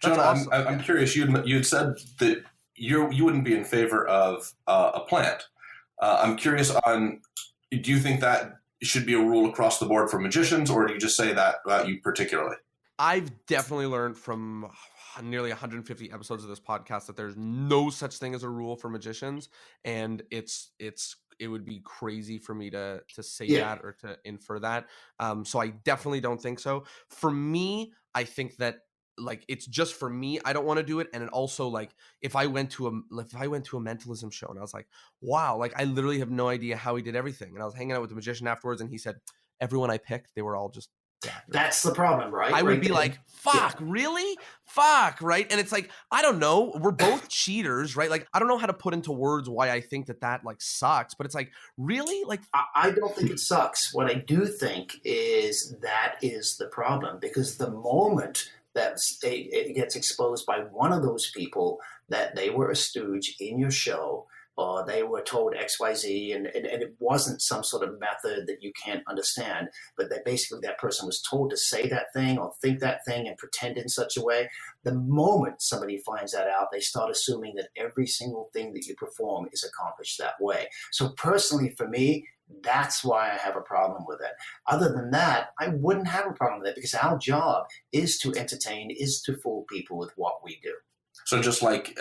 Jonah, awesome. I'm curious. You'd said that you wouldn't be in favor of a plant. I'm curious on, do you think that should be a rule across the board for magicians, or do you just say that about you particularly? I've definitely learned from nearly 150 episodes of this podcast that there's no such thing as a rule for magicians, and it would be crazy for me to say that or to infer that. So I definitely don't think so. For me, I think that, like, it's just for me. I don't want to do it. And it also, like, if I went to a mentalism show and I was like, wow, like, I literally have no idea how he did everything, and I was hanging out with the magician afterwards, and he said everyone I picked, they were all just actors. That's the problem, right? I would be like, fuck, really? Fuck, right? And it's like, I don't know. We're both cheaters, right? Like, I don't know how to put into words why I think that like sucks, but it's like, really? Like, I don't think it sucks. What I do think is that is the problem, because the moment that it gets exposed by one of those people that they were a stooge in your show, or they were told XYZ, and it wasn't some sort of method that you can't understand, but that basically that person was told to say that thing or think that thing and pretend in such a way. The moment somebody finds that out, they start assuming that every single thing that you perform is accomplished that way. So personally, for me, that's why I have a problem with it. Other than that, I wouldn't have a problem with it, because our job is to entertain, is to fool people with what we do. So just like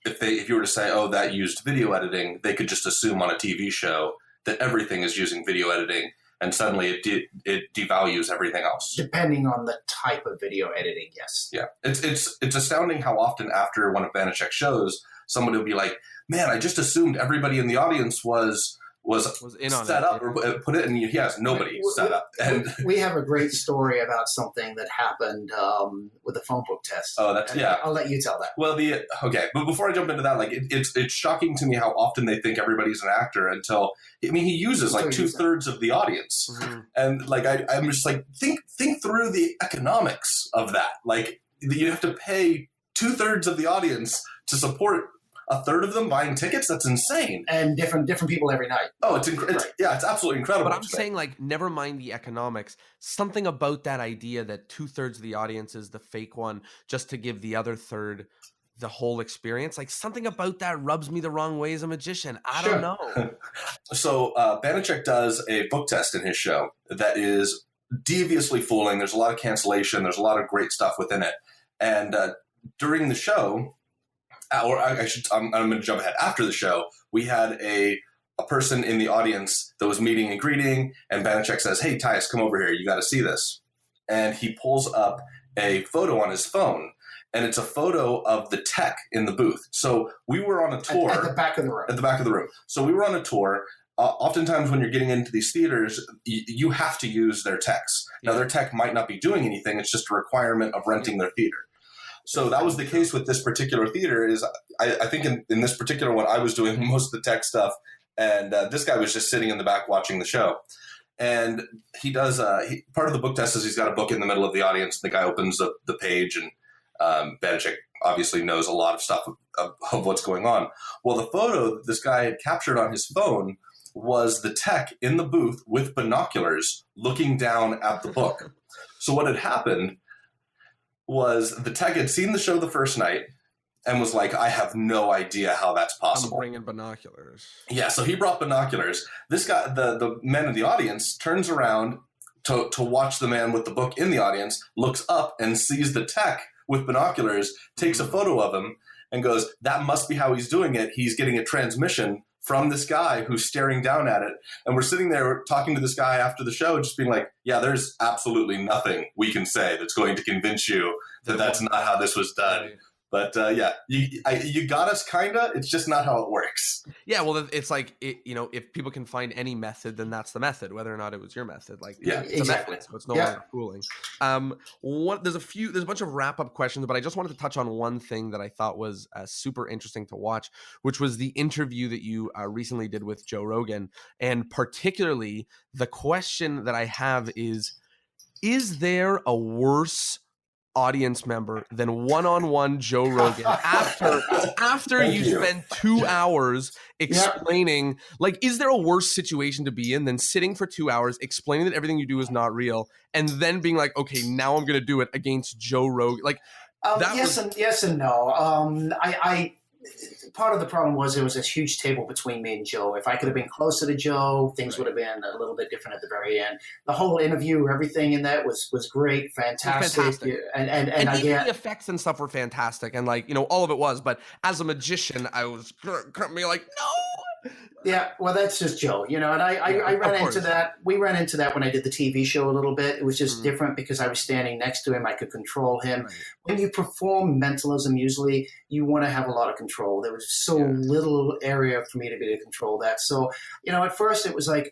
if you were to say, oh, that used video editing, they could just assume on a TV show that everything is using video editing, and suddenly it devalues everything else. Depending on the type of video editing, yes. Yeah, it's astounding how often after one of Banachek's shows, someone will be like, "Man, I just assumed everybody in the audience was in on set it, up or put it," and he has nobody set up. And we have a great story about something that happened with the phone book test. Oh, that's yeah. I'll let you tell that. Well, okay, but before I jump into that, like it's shocking to me how often they think everybody's an actor until he uses like 2/3 of the audience, and like I'm just like think through the economics of that. Like you have to pay 2/3 of the audience to support a third of them buying tickets. That's insane. And different people every night. Oh, it's absolutely incredible. But I'm saying, like, never mind the economics. Something about that idea that 2/3 of the audience is the fake one, just to give the other third the whole experience. Like, something about that rubs me the wrong way as a magician. I don't know. So Banachek does a book test in his show that is deviously fooling. There's a lot of cancellation. There's a lot of great stuff within it. And during the show, or I'm going to jump ahead. After the show, we had a person in the audience that was meeting and greeting, and Banachek says, "Hey, Tyus, come over here. You got to see this." And he pulls up a photo on his phone, and it's a photo of the tech in the booth. So we were on a tour. At the back of the room. At the back of the room. So we were on a tour. Oftentimes when you're getting into these theaters, you have to use their techs. Now, their tech might not be doing anything. It's just a requirement of renting their theater. So that was the case with this particular theater. Is I think in this particular one, I was doing most of the tech stuff, and this guy was just sitting in the back watching the show. And he does part of the book test is he's got a book in the middle of the audience. And the guy opens the page, and Banachek obviously knows a lot of stuff of what's going on. Well, the photo that this guy had captured on his phone was the tech in the booth with binoculars looking down at the book. So what had happened was the tech had seen the show the first night and was like, I have no idea how that's possible. I'm bringing binoculars. Yeah, so he brought binoculars. This guy, the man in the audience, turns around to watch the man with the book in the audience, looks up and sees the tech with binoculars, takes a photo of him, and goes, that must be how he's doing it. He's getting a transmission from this guy who's staring down at it. And we're sitting there talking to this guy after the show, just being like, yeah, there's absolutely nothing we can say that's going to convince you that that's not how this was done. Right. But yeah, you got us kinda. It's just not how it works. Yeah, well, it's like if people can find any method, then that's the method, whether or not it was your method. Like, yeah, it's exactly. A method, so it's no longer fooling. There's a bunch of wrap up questions, but I just wanted to touch on one thing that I thought was super interesting to watch, which was the interview that you recently did with Joe Rogan, and particularly the question that I have is there a worse audience member than one-on-one Joe Rogan after you spend 2 hours explaining, like, is there a worse situation to be in than sitting for 2 hours explaining that everything you do is not real and then being like, okay, now I'm going to do it against Joe Rogan? Like, yes and no. I part of the problem was there was this huge table between me and Joe. If I could have been closer to Joe, things would have been a little bit different at the very end. The whole interview, everything in that was great, fantastic. And the effects and stuff were fantastic, and all of it was. But as a magician, I was me like, no. Yeah, well, that's just Joe, and I ran into that. We ran into that when I did the TV show a little bit. It was just different because I was standing next to him. I could control him. Right. When you perform mentalism, usually you want to have a lot of control. There was so little area for me to be able to control that. So, at first it was like,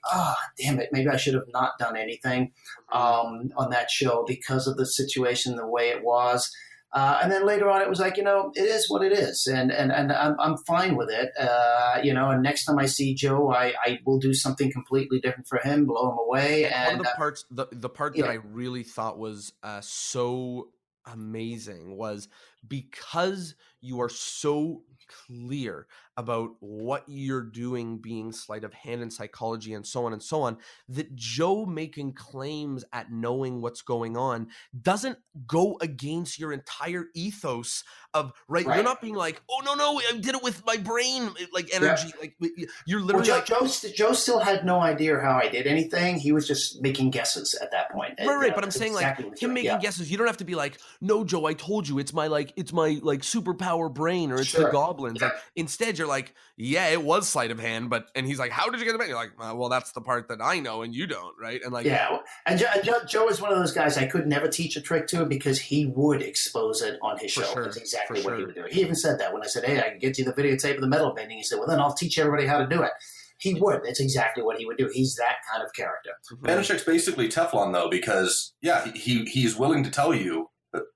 damn it, maybe I should have not done anything on that show because of the situation, the way it was. And then later on, it was like, it is what it is, and I'm fine with it. And next time I see Joe, I will do something completely different for him, blow him away. And one of the parts, the part that I really thought was so amazing was because you are so clear about what you're doing being sleight of hand and psychology and so on, that Joe making claims at knowing what's going on doesn't go against your entire ethos of, right? You're Right. not being like, oh, no, I did it with my brain, like energy. Yep. Like you're Well, literally like, Joe still had no idea how I did anything. He was just making guesses at that point. right. But I'm saying exactly like what him making guesses, you don't have to be like, no, Joe, I told you it's my superpower brain, or it's the Sure. goblins. Yeah. Like instead you're like, yeah, it was sleight of hand, and he's like, how did you get the brain? You're like, well, that's the part that I know and you don't, right? And like, yeah, and Joe is one of those guys I could never teach a trick to because he would expose it on his For show. sure, That's exactly for what he sure. would do. He even said that when I said, hey, I can get you the videotape of the metal bending. He said, well, then I'll teach everybody how to do it. He would. That's exactly what he would do. He's that kind of character. Banachek's basically Teflon, though, because, yeah, he's willing to tell you,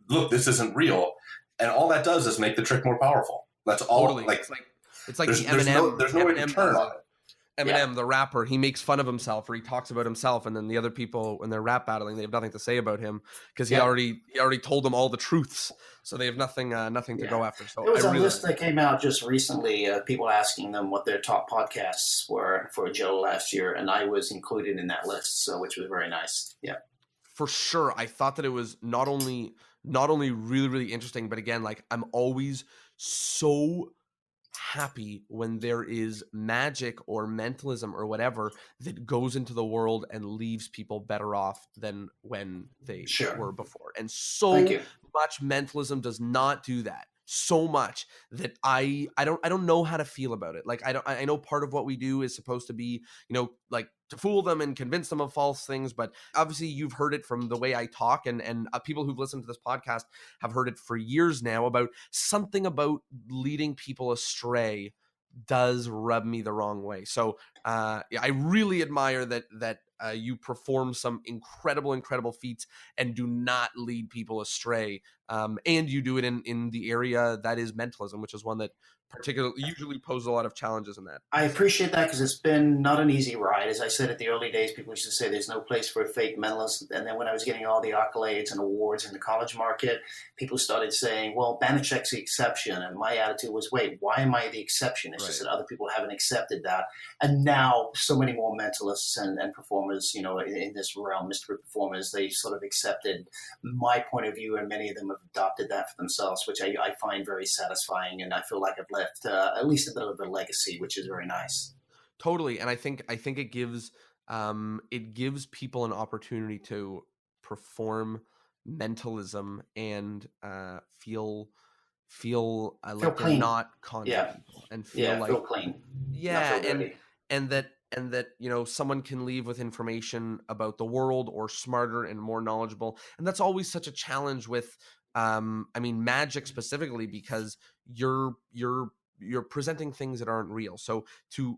look, this isn't real. And all that does is make the trick more powerful. That's all. Totally. Like, it's like there's, the Eminem. there's no way to Eminem turn does on it. it. Eminem, the rapper, he makes fun of himself, or he talks about himself, and then the other people, when they're rap battling, they have nothing to say about him because he already told them all the truths, so they have nothing to go after. So there was a list that came out just recently of people asking them what their top podcasts were for Joe last year, and I was included in that list, so which was very nice. Yeah, for sure. I thought that it was not only really, really interesting, but again, like I'm always so happy when there is magic or mentalism or whatever that goes into the world and leaves people better off than when they were before. And so much mentalism does not do that. So much that I don't know how to feel about it. Like I know part of what we do is supposed to be, like to fool them and convince them of false things, but obviously you've heard it from the way I talk, and people who've listened to this podcast have heard it for years now about something about leading people astray does rub me the wrong way. So I really admire that you perform some incredible feats and do not lead people astray. And you do it in the area that is mentalism, which is one that usually poses a lot of challenges in that. I appreciate that because it's been not an easy ride. As I said at the early days, people used to say there's no place for a fake mentalist. And then when I was getting all the accolades and awards in the college market, people started saying, well, Banachek's the exception. And my attitude was, wait, why am I the exception? It's just that other people haven't accepted that. And now so many more mentalists and performers, in this realm, mystery performers, they sort of accepted my point of view, and many of them have adopted that for themselves, which I find very satisfying. And I feel like I've left at least a bit of a legacy, which is very nice. Totally. And I think it gives people an opportunity to perform mentalism and feel like they're not conning people, and feel clean. And that someone can leave with information about the world, or smarter and more knowledgeable. And that's always such a challenge with magic specifically, because you're presenting things that aren't real. So to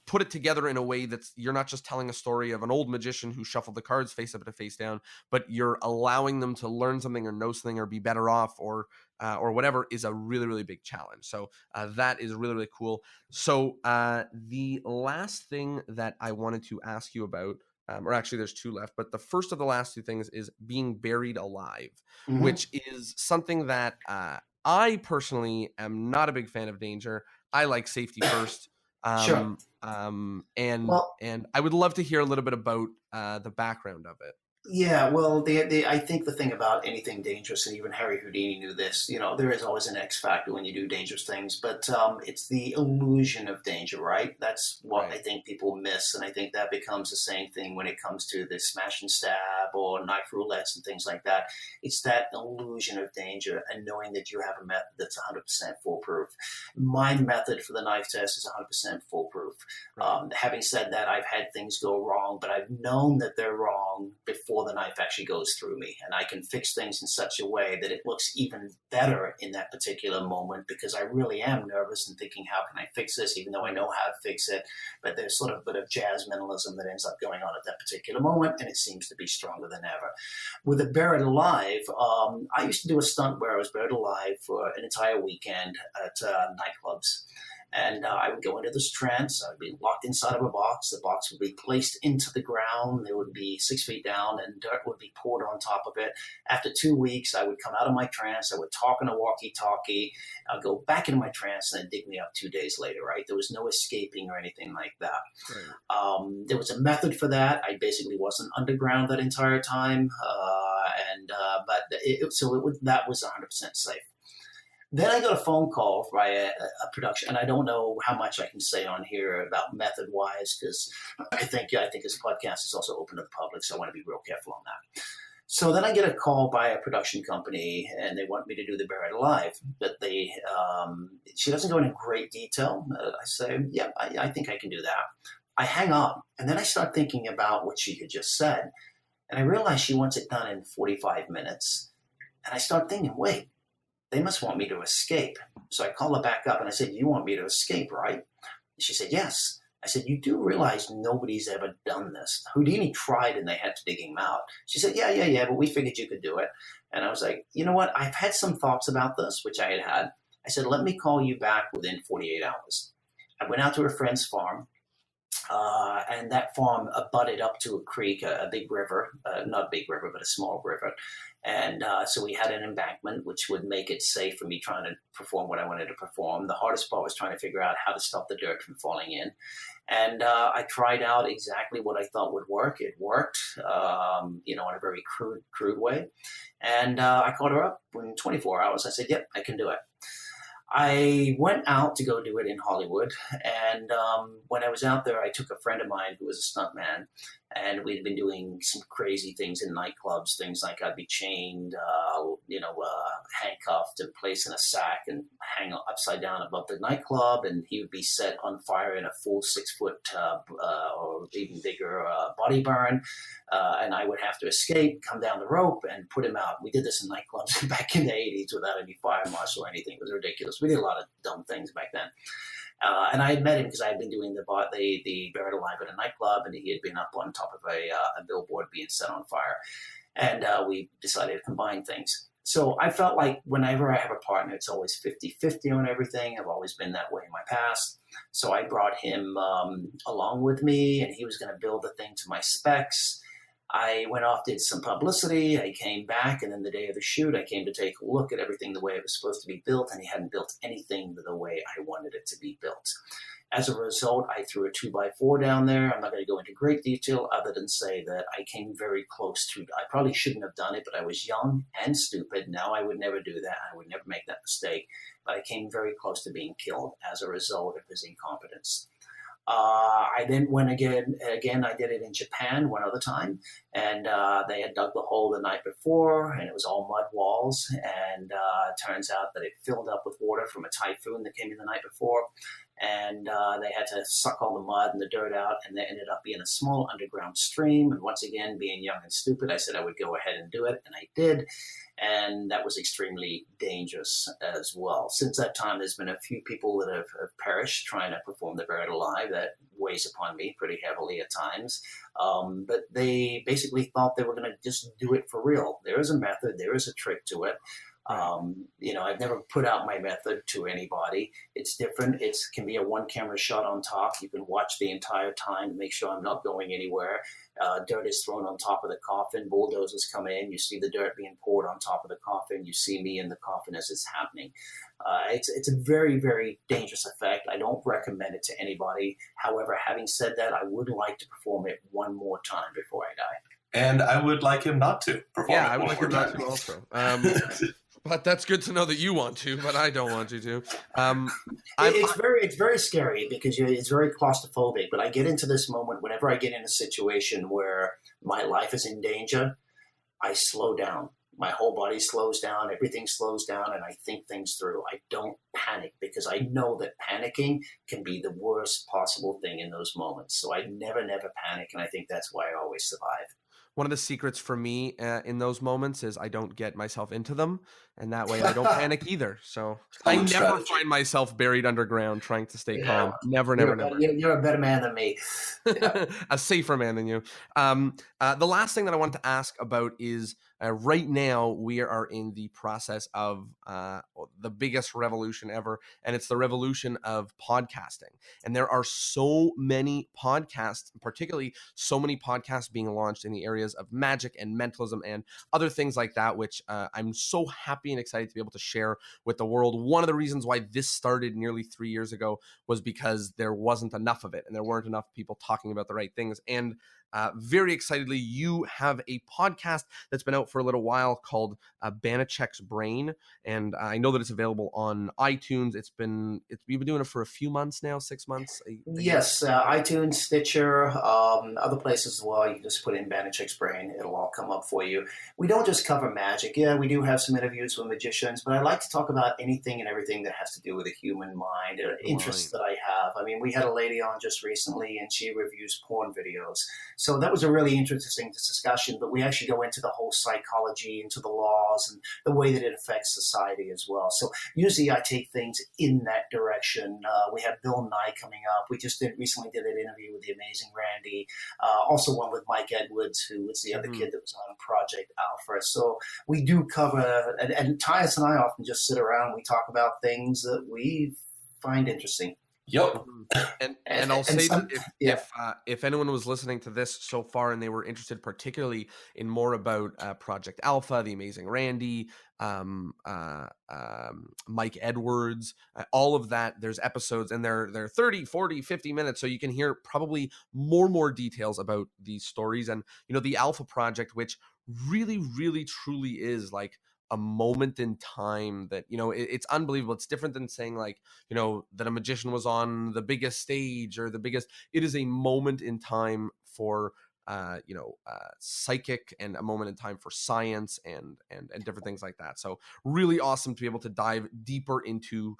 put it together in a way that's, you're not just telling a story of an old magician who shuffled the cards face up to face down, but you're allowing them to learn something or know something or be better off or whatever, is a really, really big challenge. So that is really, really cool. So the last thing that I wanted to ask you about, or actually there's two left, but the first of the last two things is being buried alive, which is something that I personally am not a big fan of danger. I like safety first. And I would love to hear a little bit about the background of it. Yeah, well, I think the thing about anything dangerous, and even Harry Houdini knew this, there is always an X factor when you do dangerous things, but it's the illusion of danger, right? That's what I think people miss, and I think that becomes the same thing when it comes to the smash and stab or knife roulettes and things like that. It's that illusion of danger and knowing that you have a method that's 100% foolproof. My method for the knife test is 100% foolproof. Having said that, I've had things go wrong, but I've known that they're wrong before the knife actually goes through me, and I can fix things in such a way that it looks even better in that particular moment, because I really am nervous and thinking, how can I fix this, even though I know how to fix it, but there's sort of a bit of jazz mentalism that ends up going on at that particular moment, and it seems to be stronger than ever. With a buried alive, I used to do a stunt where I was buried alive for an entire weekend at nightclubs. And I would go into this trance. I'd be locked inside of a box. The box would be placed into the ground. It would be 6 feet down, and dirt would be poured on top of it. After 2 weeks, I would come out of my trance. I would talk on a walkie-talkie. I'd go back into my trance, and then dig me up 2 days later, right? There was no escaping or anything like that. Right. There was a method for that. I basically wasn't underground that entire time, that was 100% safe. Then I got a phone call via a production, and I don't know how much I can say on here about method-wise, because I think this podcast is also open to the public, so I want to be real careful on that. So then I get a call by a production company, and they want me to do the Buried Alive, but she doesn't go into great detail. I say, yeah, I think I can do that. I hang up, and then I start thinking about what she had just said, and I realize she wants it done in 45 minutes, and I start thinking, wait, they must want me to escape. So I call her back up and I said, you want me to escape, right? She said, yes. I said, you do realize nobody's ever done this. Houdini tried and they had to dig him out. She said, yeah, but we figured you could do it. And I was like, you know what? I've had some thoughts about this, which I had. I said, let me call you back within 48 hours. I went out to a friend's farm. And that farm abutted up to a creek, a big river, not a big river, but a small river. And so we had an embankment, which would make it safe for me trying to perform what I wanted to perform. The hardest part was trying to figure out how to stop the dirt from falling in. And I tried out exactly what I thought would work. It worked, in a very crude way. And I called her up in 24 hours. I said, yep, I can do it. I went out to go do it in Hollywood, and when I was out there, I took a friend of mine who was a stuntman, and we'd been doing some crazy things in nightclubs, things like I'd be chained, handcuffed and placed in a sack and hang upside down above the nightclub, and he would be set on fire in a full 6 foot or even bigger body burn, and I would have to escape, come down the rope, and put him out. We did this in nightclubs back in the 80s without any fire marshal or anything. It was ridiculous. We did a lot of dumb things back then. And I had met him because I had been doing the Buried Alive at a nightclub, and he had been up on top of a billboard being set on fire. And we decided to combine things. So I felt like whenever I have a partner, it's always 50-50 on everything. I've always been that way in my past. So I brought him along with me, and he was going to build the thing to my specs. I went off, did some publicity. I came back, and then the day of the shoot, I came to take a look at everything the way it was supposed to be built, and he hadn't built anything the way I wanted it to be built. As a result, I threw a 2x4 down there. I'm not going to go into great detail other than say that I came very close to, I probably shouldn't have done it, but I was young and stupid. Now I would never do that. I would never make that mistake. But I came very close to being killed as a result of his incompetence. I then went again, I did it in Japan one other time, and they had dug the hole the night before, and it was all mud walls, and it turns out that it filled up with water from a typhoon that came in the night before, and they had to suck all the mud and the dirt out, and there ended up being a small underground stream, and once again, being young and stupid, I said I would go ahead and do it, and I did. And that was extremely dangerous as well. Since that time, there's been a few people that have perished trying to perform the Buried Alive. That weighs upon me pretty heavily at times. But they basically thought they were going to just do it for real. There is a method. There is a trick to it. I've never put out my method to anybody. It's different. It can be a one camera shot on top. You can watch the entire time to make sure I'm not going anywhere. Dirt is thrown on top of the coffin. Bulldozers come in. You see the dirt being poured on top of the coffin. You see me in the coffin as it's happening. It's a very, very dangerous effect. I don't recommend it to anybody. However, having said that, I would like to perform it one more time before I die. And I would like him not to perform it. Yeah, I would like him not to also. But that's good to know that you want to, but I don't want you to. It's very scary because it's very claustrophobic. But I get into this moment whenever I get in a situation where my life is in danger. I slow down. My whole body slows down. Everything slows down, and I think things through. I don't panic because I know that panicking can be the worst possible thing in those moments. So I never panic, and I think that's why I always survive. One of the secrets for me in those moments is I don't get myself into them, and that way I don't panic either. So I never find myself buried underground trying to stay calm. Never. You're a better man than me. A safer man than you. The last thing that I wanted to ask about is right now we are in the process of the biggest revolution ever, and it's the revolution of podcasting. And there are so many podcasts, particularly so many podcasts being launched in the areas of magic and mentalism and other things like that, which I'm so happy and excited to be able to share with the world. One of the reasons why this started nearly 3 years ago was because there wasn't enough of it, and there weren't enough people talking about the right things. And very excitedly, you have a podcast that's been out for a little while called Banachek's Brain, and I know that it's available on iTunes. You've been doing it for a few months now, 6 months. Yes, iTunes, Stitcher, other places as well. You just put in Banachek's Brain; it'll all come up for you. We don't just cover magic. Yeah, we do have some interviews with magicians, but I like to talk about anything and everything that has to do with the human mind, interests that I have. I mean, we had a lady on just recently, and she reviews porn videos. So that was a really interesting discussion, but we actually go into the whole psychology, into the laws, and the way that it affects society as well. So usually I take things in that direction. We have Bill Nye coming up. We just recently did an interview with the amazing Randy. Also one with Mike Edwards, who was the other kid that was on Project Alpha. So we do cover, and Tyus and I often just sit around and we talk about things that we find interesting. Yep. And I'll say that if anyone was listening to this so far and they were interested particularly in more about Project Alpha, the amazing Randy, Mike Edwards, all of that, there's episodes, and they're 30, 40, 50 minutes, so you can hear probably more details about these stories. And the Alpha Project, which really, really, truly is like a moment in time that it's unbelievable. It's different than saying like that a magician was on the biggest stage or the biggest. It is a moment in time for psychic, and a moment in time for science and different things like that. So really awesome to be able to dive deeper into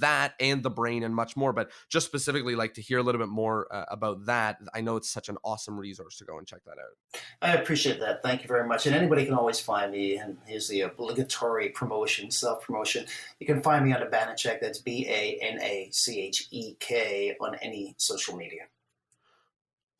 that and the brain and much more. But just specifically like to hear a little bit more about that. I know it's such an awesome resource to go and check that out. I appreciate that. Thank you very much. And anybody can always find me. And here's the obligatory promotion, self-promotion. You can find me under Banachek. That's Banachek on any social media.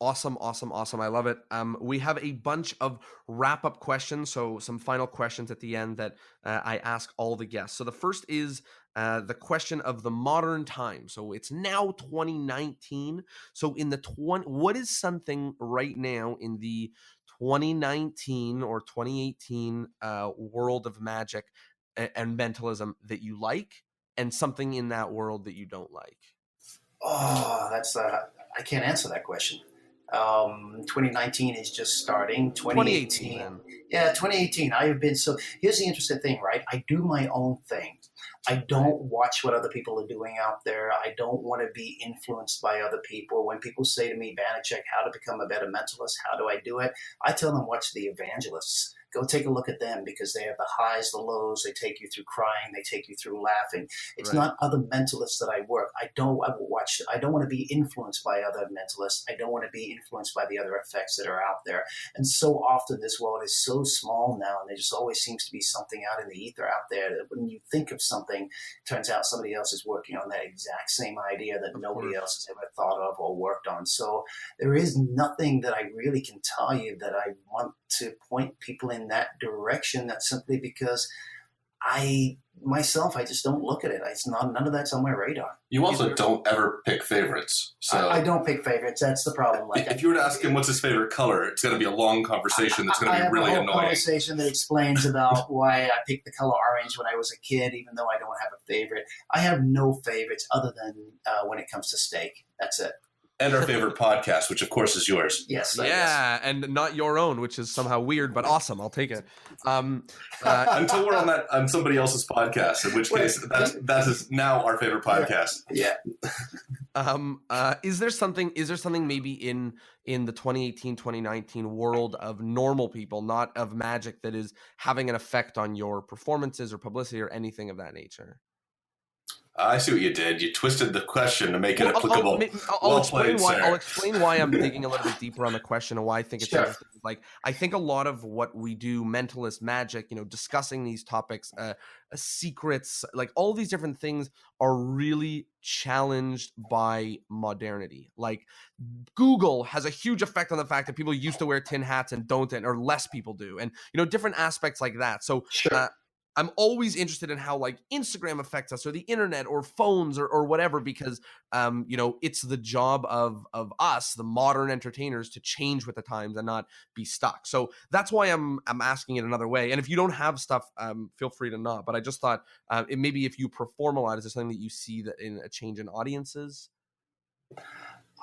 Awesome. I love it. We have a bunch of wrap-up questions, so some final questions at the end that I ask all the guests. So the first is the question of the modern time. So it's now 2019. So in what is something right now in the 2019 or 2018 world of magic and mentalism that you like, and something in that world that you don't like? Oh, I can't answer that question. 2019 is just starting. 2018. Yeah, 2018. I have been here's the interesting thing, right? I do my own thing. I don't watch what other people are doing out there. I don't want to be influenced by other people. When people say to me, Banachek, how to become a better mentalist, how do I do it? I tell them, watch the evangelists. Go take a look at them, because they have the highs, the lows. They take you through crying. They take you through laughing. It's not other mentalists that I work. I don't want to be influenced by other mentalists. I don't want to be influenced by the other effects that are out there. And so often this world is so small now, and there just always seems to be something out in the ether out there that when you think of something, it turns out somebody else is working on that exact same idea that nobody else has ever thought of or worked on. So there is nothing that I really can tell you that I want to point people in that direction. That's simply because I just don't look at it. None of that's on my radar. You also don't ever pick favorites. So I don't pick favorites. That's the problem. If you were to ask him what's his favorite color, it's going to be a long conversation that's going to be really annoying. I have a whole conversation that explains about why I picked the color orange when I was a kid, even though I don't have a favorite. I have no favorites other than when it comes to steak. That's it. And our favorite podcast, which of course is yours. Yes. Yeah, and not your own, which is somehow weird, but awesome. I'll take it. Until we're on somebody else's podcast, in which case that is now our favorite podcast. Yeah. Is there something maybe in the 2018, 2019 world of normal people, not of magic, that is having an effect on your performances or publicity or anything of that nature? I see what you did. You twisted the question to make it Well, applicable. I'll Well explain played, why. sir. I'll explain why I'm digging a little bit deeper on the question and why I think it's Sure. interesting. Like, I think a lot of what we do, mentalist magic, discussing these topics, secrets, like all these different things, are really challenged by modernity. Like, Google has a huge effect on the fact that people used to wear tin hats and don't, or less people do, and different aspects like that. So. Sure. I'm always interested in how like Instagram affects us or the internet or phones or whatever, because it's the job of us, the modern entertainers, to change with the times and not be stuck. So that's why I'm asking it another way. And if you don't have stuff, feel free to not. But I just thought maybe if you perform a lot, is there something that you see that in a change in audiences?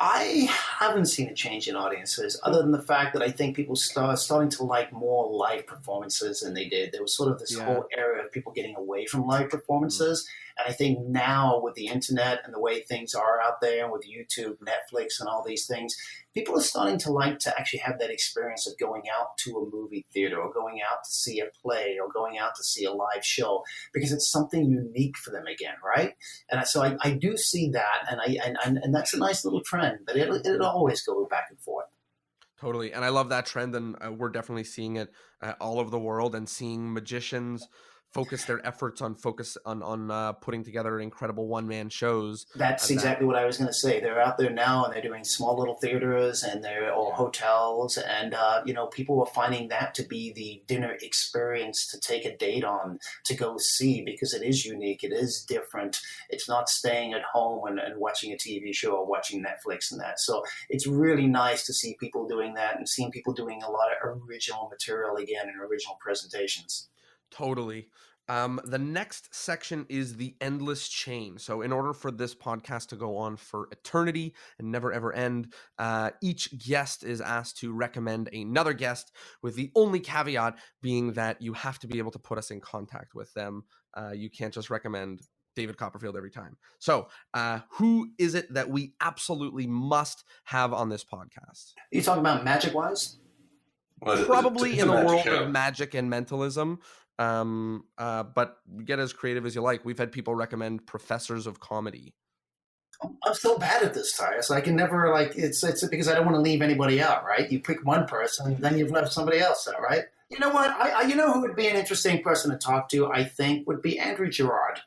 I haven't seen a change in audiences, other than the fact that I think people starting to like more live performances than they did. There was sort of this whole era of people getting away from live performances. And I think now with the internet and the way things are out there, and with YouTube, Netflix, and all these things, people are starting to like to actually have that experience of going out to a movie theater or going out to see a play or going out to see a live show, because it's something unique for them again, right? And so I do see that, and that's a nice little trend, but it'll always go back and forth. Totally. And I love that trend. And we're definitely seeing it all over the world, and seeing magicians focus their efforts on putting together incredible one-man shows. That's exactly what I was going to say. They're out there now, and they're doing small little theaters, and they're all hotels, and people are finding that to be the dinner experience to take a date on, to go see, because it is unique, it is different. It's not staying at home and watching a TV show or watching Netflix and that. So it's really nice to see people doing that, and seeing people doing a lot of original material again and original presentations. Totally. The next section is the endless chain. So in order for this podcast to go on for eternity and never ever end, each guest is asked to recommend another guest, with the only caveat being that you have to be able to put us in contact with them. You can't just recommend David Copperfield every time. So who is it that we absolutely must have on this podcast? Are you talking about magic-wise? Well, Probably it's in a the magic world show. of magic and mentalism. But get as creative as you like. We've had people recommend professors of comedy. I'm so bad at this, Ty. So I can never, it's because I don't want to leave anybody out, right? You pick one person, then you've left somebody else out, right? You know what? You know who would be an interesting person to talk to, I think, would be Andrew Gerard.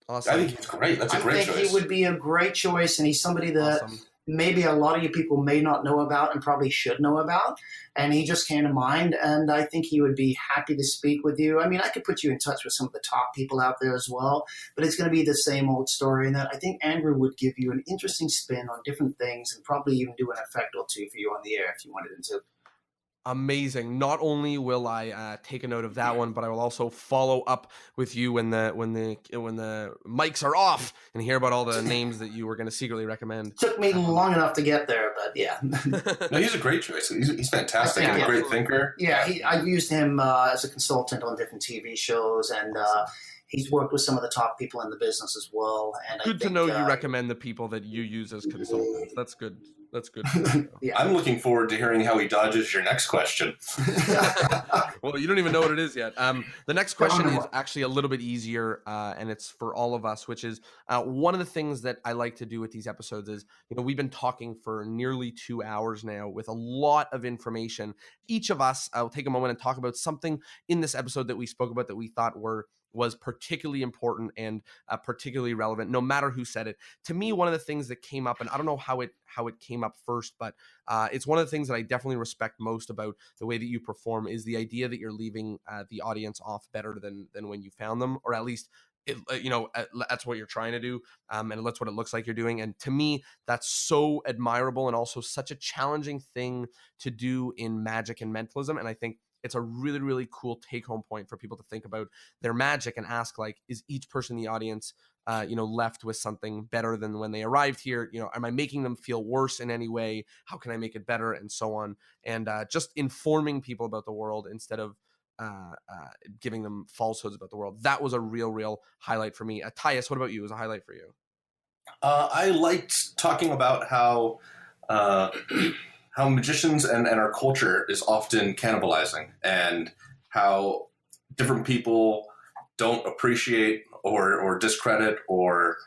Awesome. I think he's great. That's a great choice. He would be a great choice, and he's somebody that maybe a lot of you people may not know about and probably should know about. And he just came to mind, and I think he would be happy to speak with you. I mean, I could put you in touch with some of the top people out there as well, but it's going to be the same old story, in that I think Andrew would give you an interesting spin on different things, and probably even do an effect or two for you on the air if you wanted him to. Amazing. Not only will I take a note of that one, but I will also follow up with you when the mics are off and hear about all the names that you were going to secretly recommend. Took me long enough to get there, but yeah. No, he's a great choice. He's fantastic. He's a great thinker. Yeah, I've used him as a consultant on different TV shows, and he's worked with some of the top people in the business as well. And good to know you recommend the people that you use as consultants. That's good. That's good. Yeah. I'm looking forward to hearing how he dodges your next question. Well, you don't even know what it is yet. The next question is actually a little bit easier, and it's for all of us, which is one of the things that I like to do with these episodes is, we've been talking for nearly 2 hours now with a lot of information. Each of us, I'll take a moment and talk about something in this episode that we spoke about that we thought was particularly important and particularly relevant, no matter who said it. To me, one of the things that came up, and I don't know how it came up first, but it's one of the things that I definitely respect most about the way that you perform, is the idea that you're leaving the audience off better than when you found them, or at least that's what you're trying to do, and that's what it looks like you're doing. And to me, that's so admirable, and also such a challenging thing to do in magic and mentalism. And I think it's a really, really cool take-home point for people to think about their magic and ask, like, is each person in the audience, left with something better than when they arrived here? Am I making them feel worse in any way? How can I make it better? And so on. And just informing people about the world instead of giving them falsehoods about the world. That was a real highlight for me. Tyus, what about you? It was a highlight for you? I liked talking about how magicians and our culture is often cannibalizing, and how different people don't appreciate or discredit or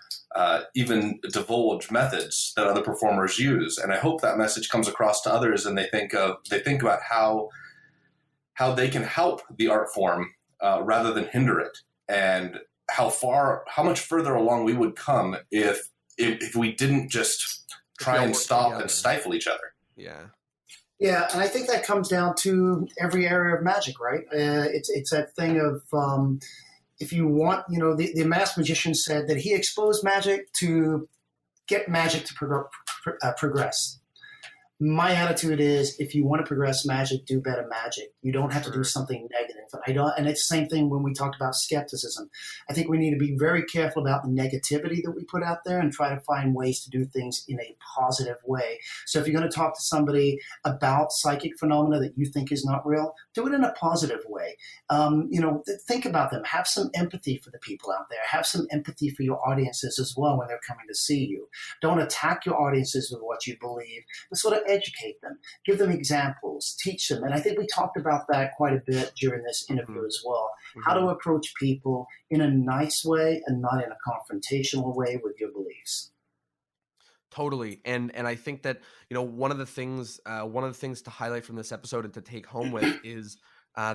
even divulge methods that other performers use. And I hope that message comes across to others, and they think about how they can help the art form rather than hinder it, and how much further along we would come if we didn't just try and stop and stifle each other. Yeah. Yeah, and I think that comes down to every area of magic, right? It's that thing of if you want, the masked magician said that he exposed magic to get magic to progress. My attitude is, if you want to progress magic, do better magic. You don't have to do something negative. And it's the same thing when we talked about skepticism. I think we need to be very careful about the negativity that we put out there and try to find ways to do things in a positive way. So if you're going to talk to somebody about psychic phenomena that you think is not real, do it in a positive way. Think about them. Have some empathy for the people out there. Have some empathy for your audiences as well when they're coming to see you. Don't attack your audiences with what you believe, but sort of educate them, give them examples, teach them. And I think we talked about that quite a bit during this interview as well. How to approach people in a nice way and not in a confrontational way with your beliefs. Totally. And I think that, one of the things to highlight from this episode and to take home with is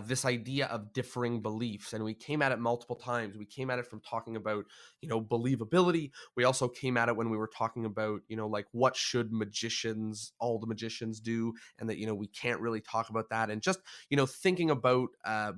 this idea of differing beliefs. And we came at it multiple times. We came at it from talking about, believability. We also came at it when we were talking about, like what should all the magicians do, and that, we can't really talk about that. And just, thinking about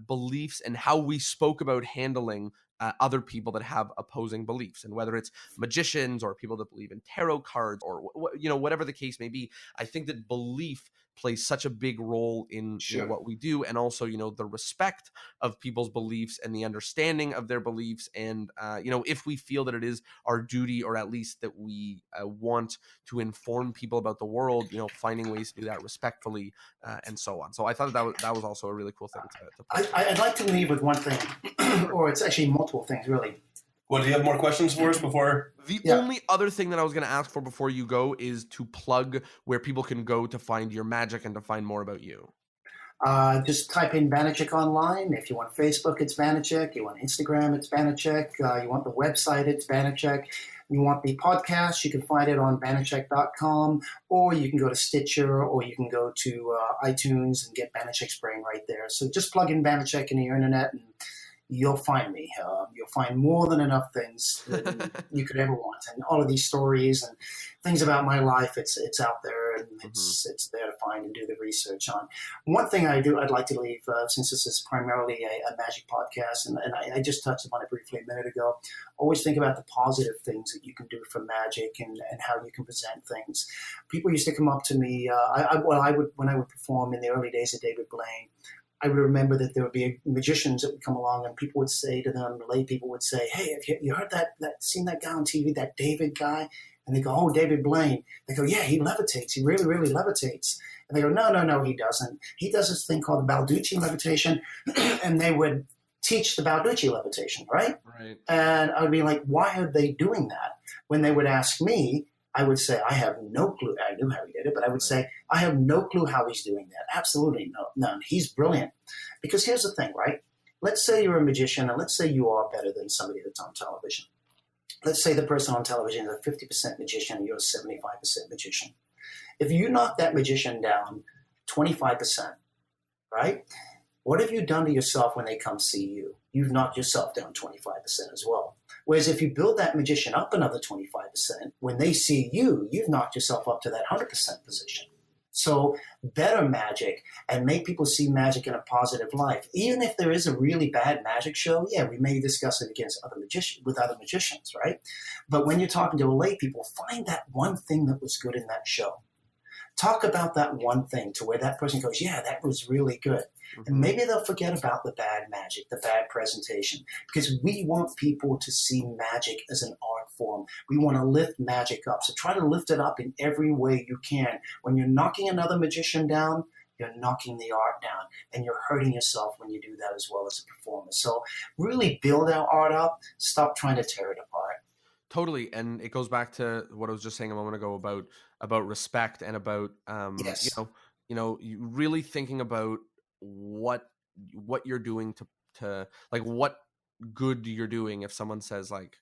beliefs and how we spoke about handling other people that have opposing beliefs, and whether it's magicians or people that believe in tarot cards or whatever the case may be. I think that belief plays such a big role in what we do, and also the respect of people's beliefs and the understanding of their beliefs, and if we feel that it is our duty, or at least that we want to inform people about the world, finding ways to do that respectfully, and so on. So I thought that was also a really cool thing to I'd like to leave with one thing, or it's actually multiple things, really. Well, do you have more questions for us before? The only other thing that I was going to ask for before you go is to plug where people can go to find your magic and to find more about you. Just type in Banachek online. If you want Facebook, it's Banachek. You want Instagram, it's Banachek. You want the website, it's Banachek. You want the podcast, you can find it on Banachek.com, or you can go to Stitcher, or you can go to iTunes and get Banachek's Brain right there. So just plug in Banachek in your internet and you'll find me. You'll find more than enough things that you could ever want. And all of these stories and things about my life, it's out there, and it's there to find and do the research on. One thing I'd like to leave, since this is primarily a magic podcast, and I just touched upon it briefly a minute ago, always think about the positive things that you can do for magic and how you can present things. People used to come up to me, when I would perform in the early days of David Blaine, I would remember that there would be magicians that would come along, and people would say to them, lay people would say, "Hey, have you heard seen that guy on TV, that David guy?" And they go, "Oh, David Blaine." They go, "Yeah, he levitates. He really, really levitates." And they go, No, he doesn't. He does this thing called the Balducci levitation." And they would teach the Balducci levitation, right? Right. And I would be like, why are they doing that? When they would ask me, I would say, I have no clue. I knew how he did it, but I would say, I have no clue how he's doing that. Absolutely none. He's brilliant. Because here's the thing, right? Let's say you're a magician, and let's say you are better than somebody that's on television. Let's say the person on television is a 50% magician and you're a 75% magician. If you knock that magician down 25%, right? What have you done to yourself when they come see you? You've knocked yourself down 25% as well. Whereas if you build that magician up another 25%, when they see you, you've knocked yourself up to that 100% position. So better magic and make people see magic in a positive light. Even if there is a really bad magic show, yeah, we may discuss it with other magicians, right? But when you're talking to lay people, find that one thing that was good in that show. Talk about that one thing to where that person goes, yeah, that was really good. And maybe they'll forget about the bad magic, the bad presentation, because we want people to see magic as an art form. We want to lift magic up. So try to lift it up in every way you can. When you're knocking another magician down, you're knocking the art down, and you're hurting yourself when you do that as well as a performer. So really build our art up. Stop trying to tear it apart. Totally. And it goes back to what I was just saying a moment ago about respect and about, Yes. you really thinking about what you're doing to like what good you're doing if someone says like,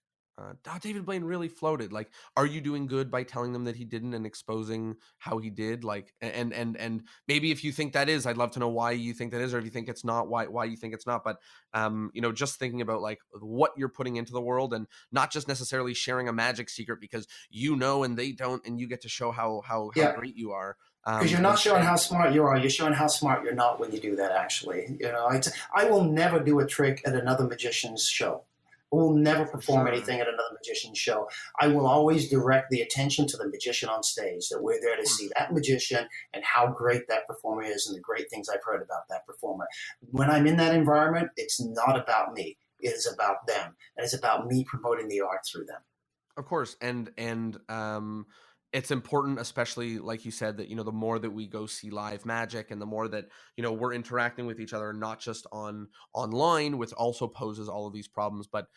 David Blaine really floated. Like, are you doing good by telling them that he didn't and exposing how he did? Like, and maybe if you think that is, I'd love to know why you think that is, or if you think it's not, why you think it's not. But just thinking about like what you're putting into the world, and not just necessarily sharing a magic secret because and they don't, and you get to show how great you are. Because you're not showing how smart you are. You're showing how smart you're not when you do that, actually. I will never do a trick at another magician's show. I will never perform anything at another magician's show. I will always direct the attention to the magician on stage, that we're there to see that magician and how great that performer is and the great things I've heard about that performer. When I'm in that environment, it's not about me. It is about them. And it's about me promoting the art through them. Of course. And it's important, especially like you said, that, the more that we go see live magic and the more that, we're interacting with each other, not just online, which also poses all of these problems, but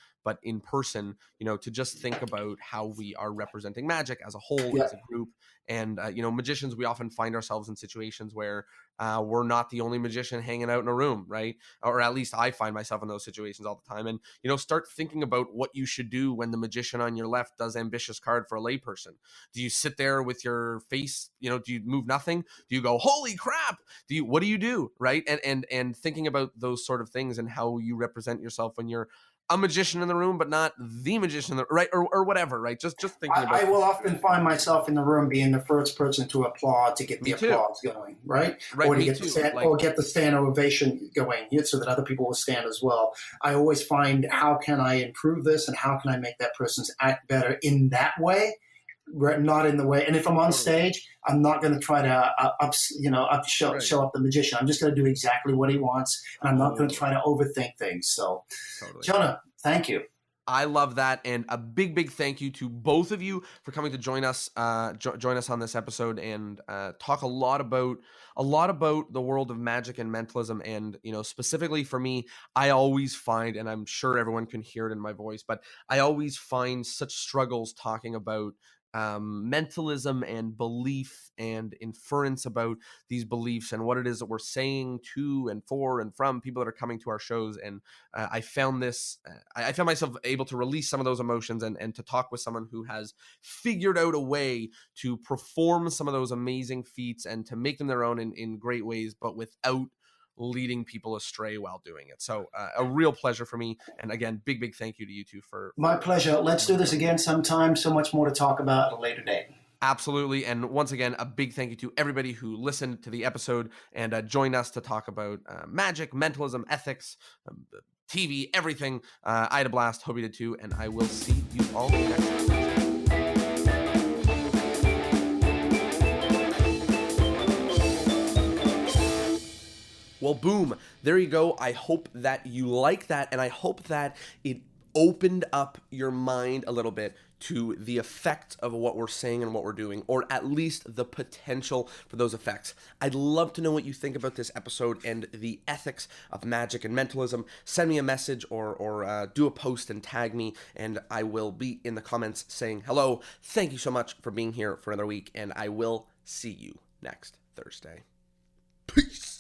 in person, to just think about how we are representing magic as a whole, as a group. And, magicians, we often find ourselves in situations where we're not the only magician hanging out in a room, right? Or at least I find myself in those situations all the time. And, start thinking about what you should do when the magician on your left does ambitious card for a layperson. Do you sit there with your face, do you move nothing? Do you go, holy crap? What do you do? Right. And thinking about those sort of things and how you represent yourself when you're a magician in the room, but not the magician, right? Or whatever, right? Just thinking about I will often find myself in the room being the first person to applaud, to get the applause going, right? Or to get the stand ovation going, so that other people will stand as well. I always find, how can I improve this, and how can I make that person's act better in that way? Not in the way. And if I'm on stage, I'm not going to try to show up the magician. I'm just going to do exactly what he wants, and I'm not going to try to overthink things. So, Jonah, thank you. I love that, and a big thank you to both of you for coming to join us on this episode and talk a lot about the world of magic and mentalism. And specifically for me, I always find, and I'm sure everyone can hear it in my voice, but I always find such struggles talking about mentalism and belief and inference about these beliefs and what it is that we're saying to and for and from people that are coming to our shows. And I found myself able to release some of those emotions and to talk with someone who has figured out a way to perform some of those amazing feats and to make them their own in great ways, but without leading people astray while doing it. So a real pleasure for me. And again, big thank you to you two for my pleasure. Let's do this again sometime. So much more to talk about at a later date. Absolutely. And once again, a big thank you to everybody who listened to the episode and joined us to talk about magic, mentalism, ethics, TV, everything. I had a blast. Hope you did too. And I will see you all next week. Well, boom, there you go. I hope that you like that, and I hope that it opened up your mind a little bit to the effect of what we're saying and what we're doing, or at least the potential for those effects. I'd love to know what you think about this episode and the ethics of magic and mentalism. Send me a message or do a post and tag me, and I will be in the comments saying hello. Thank you so much for being here for another week, and I will see you next Thursday. Peace.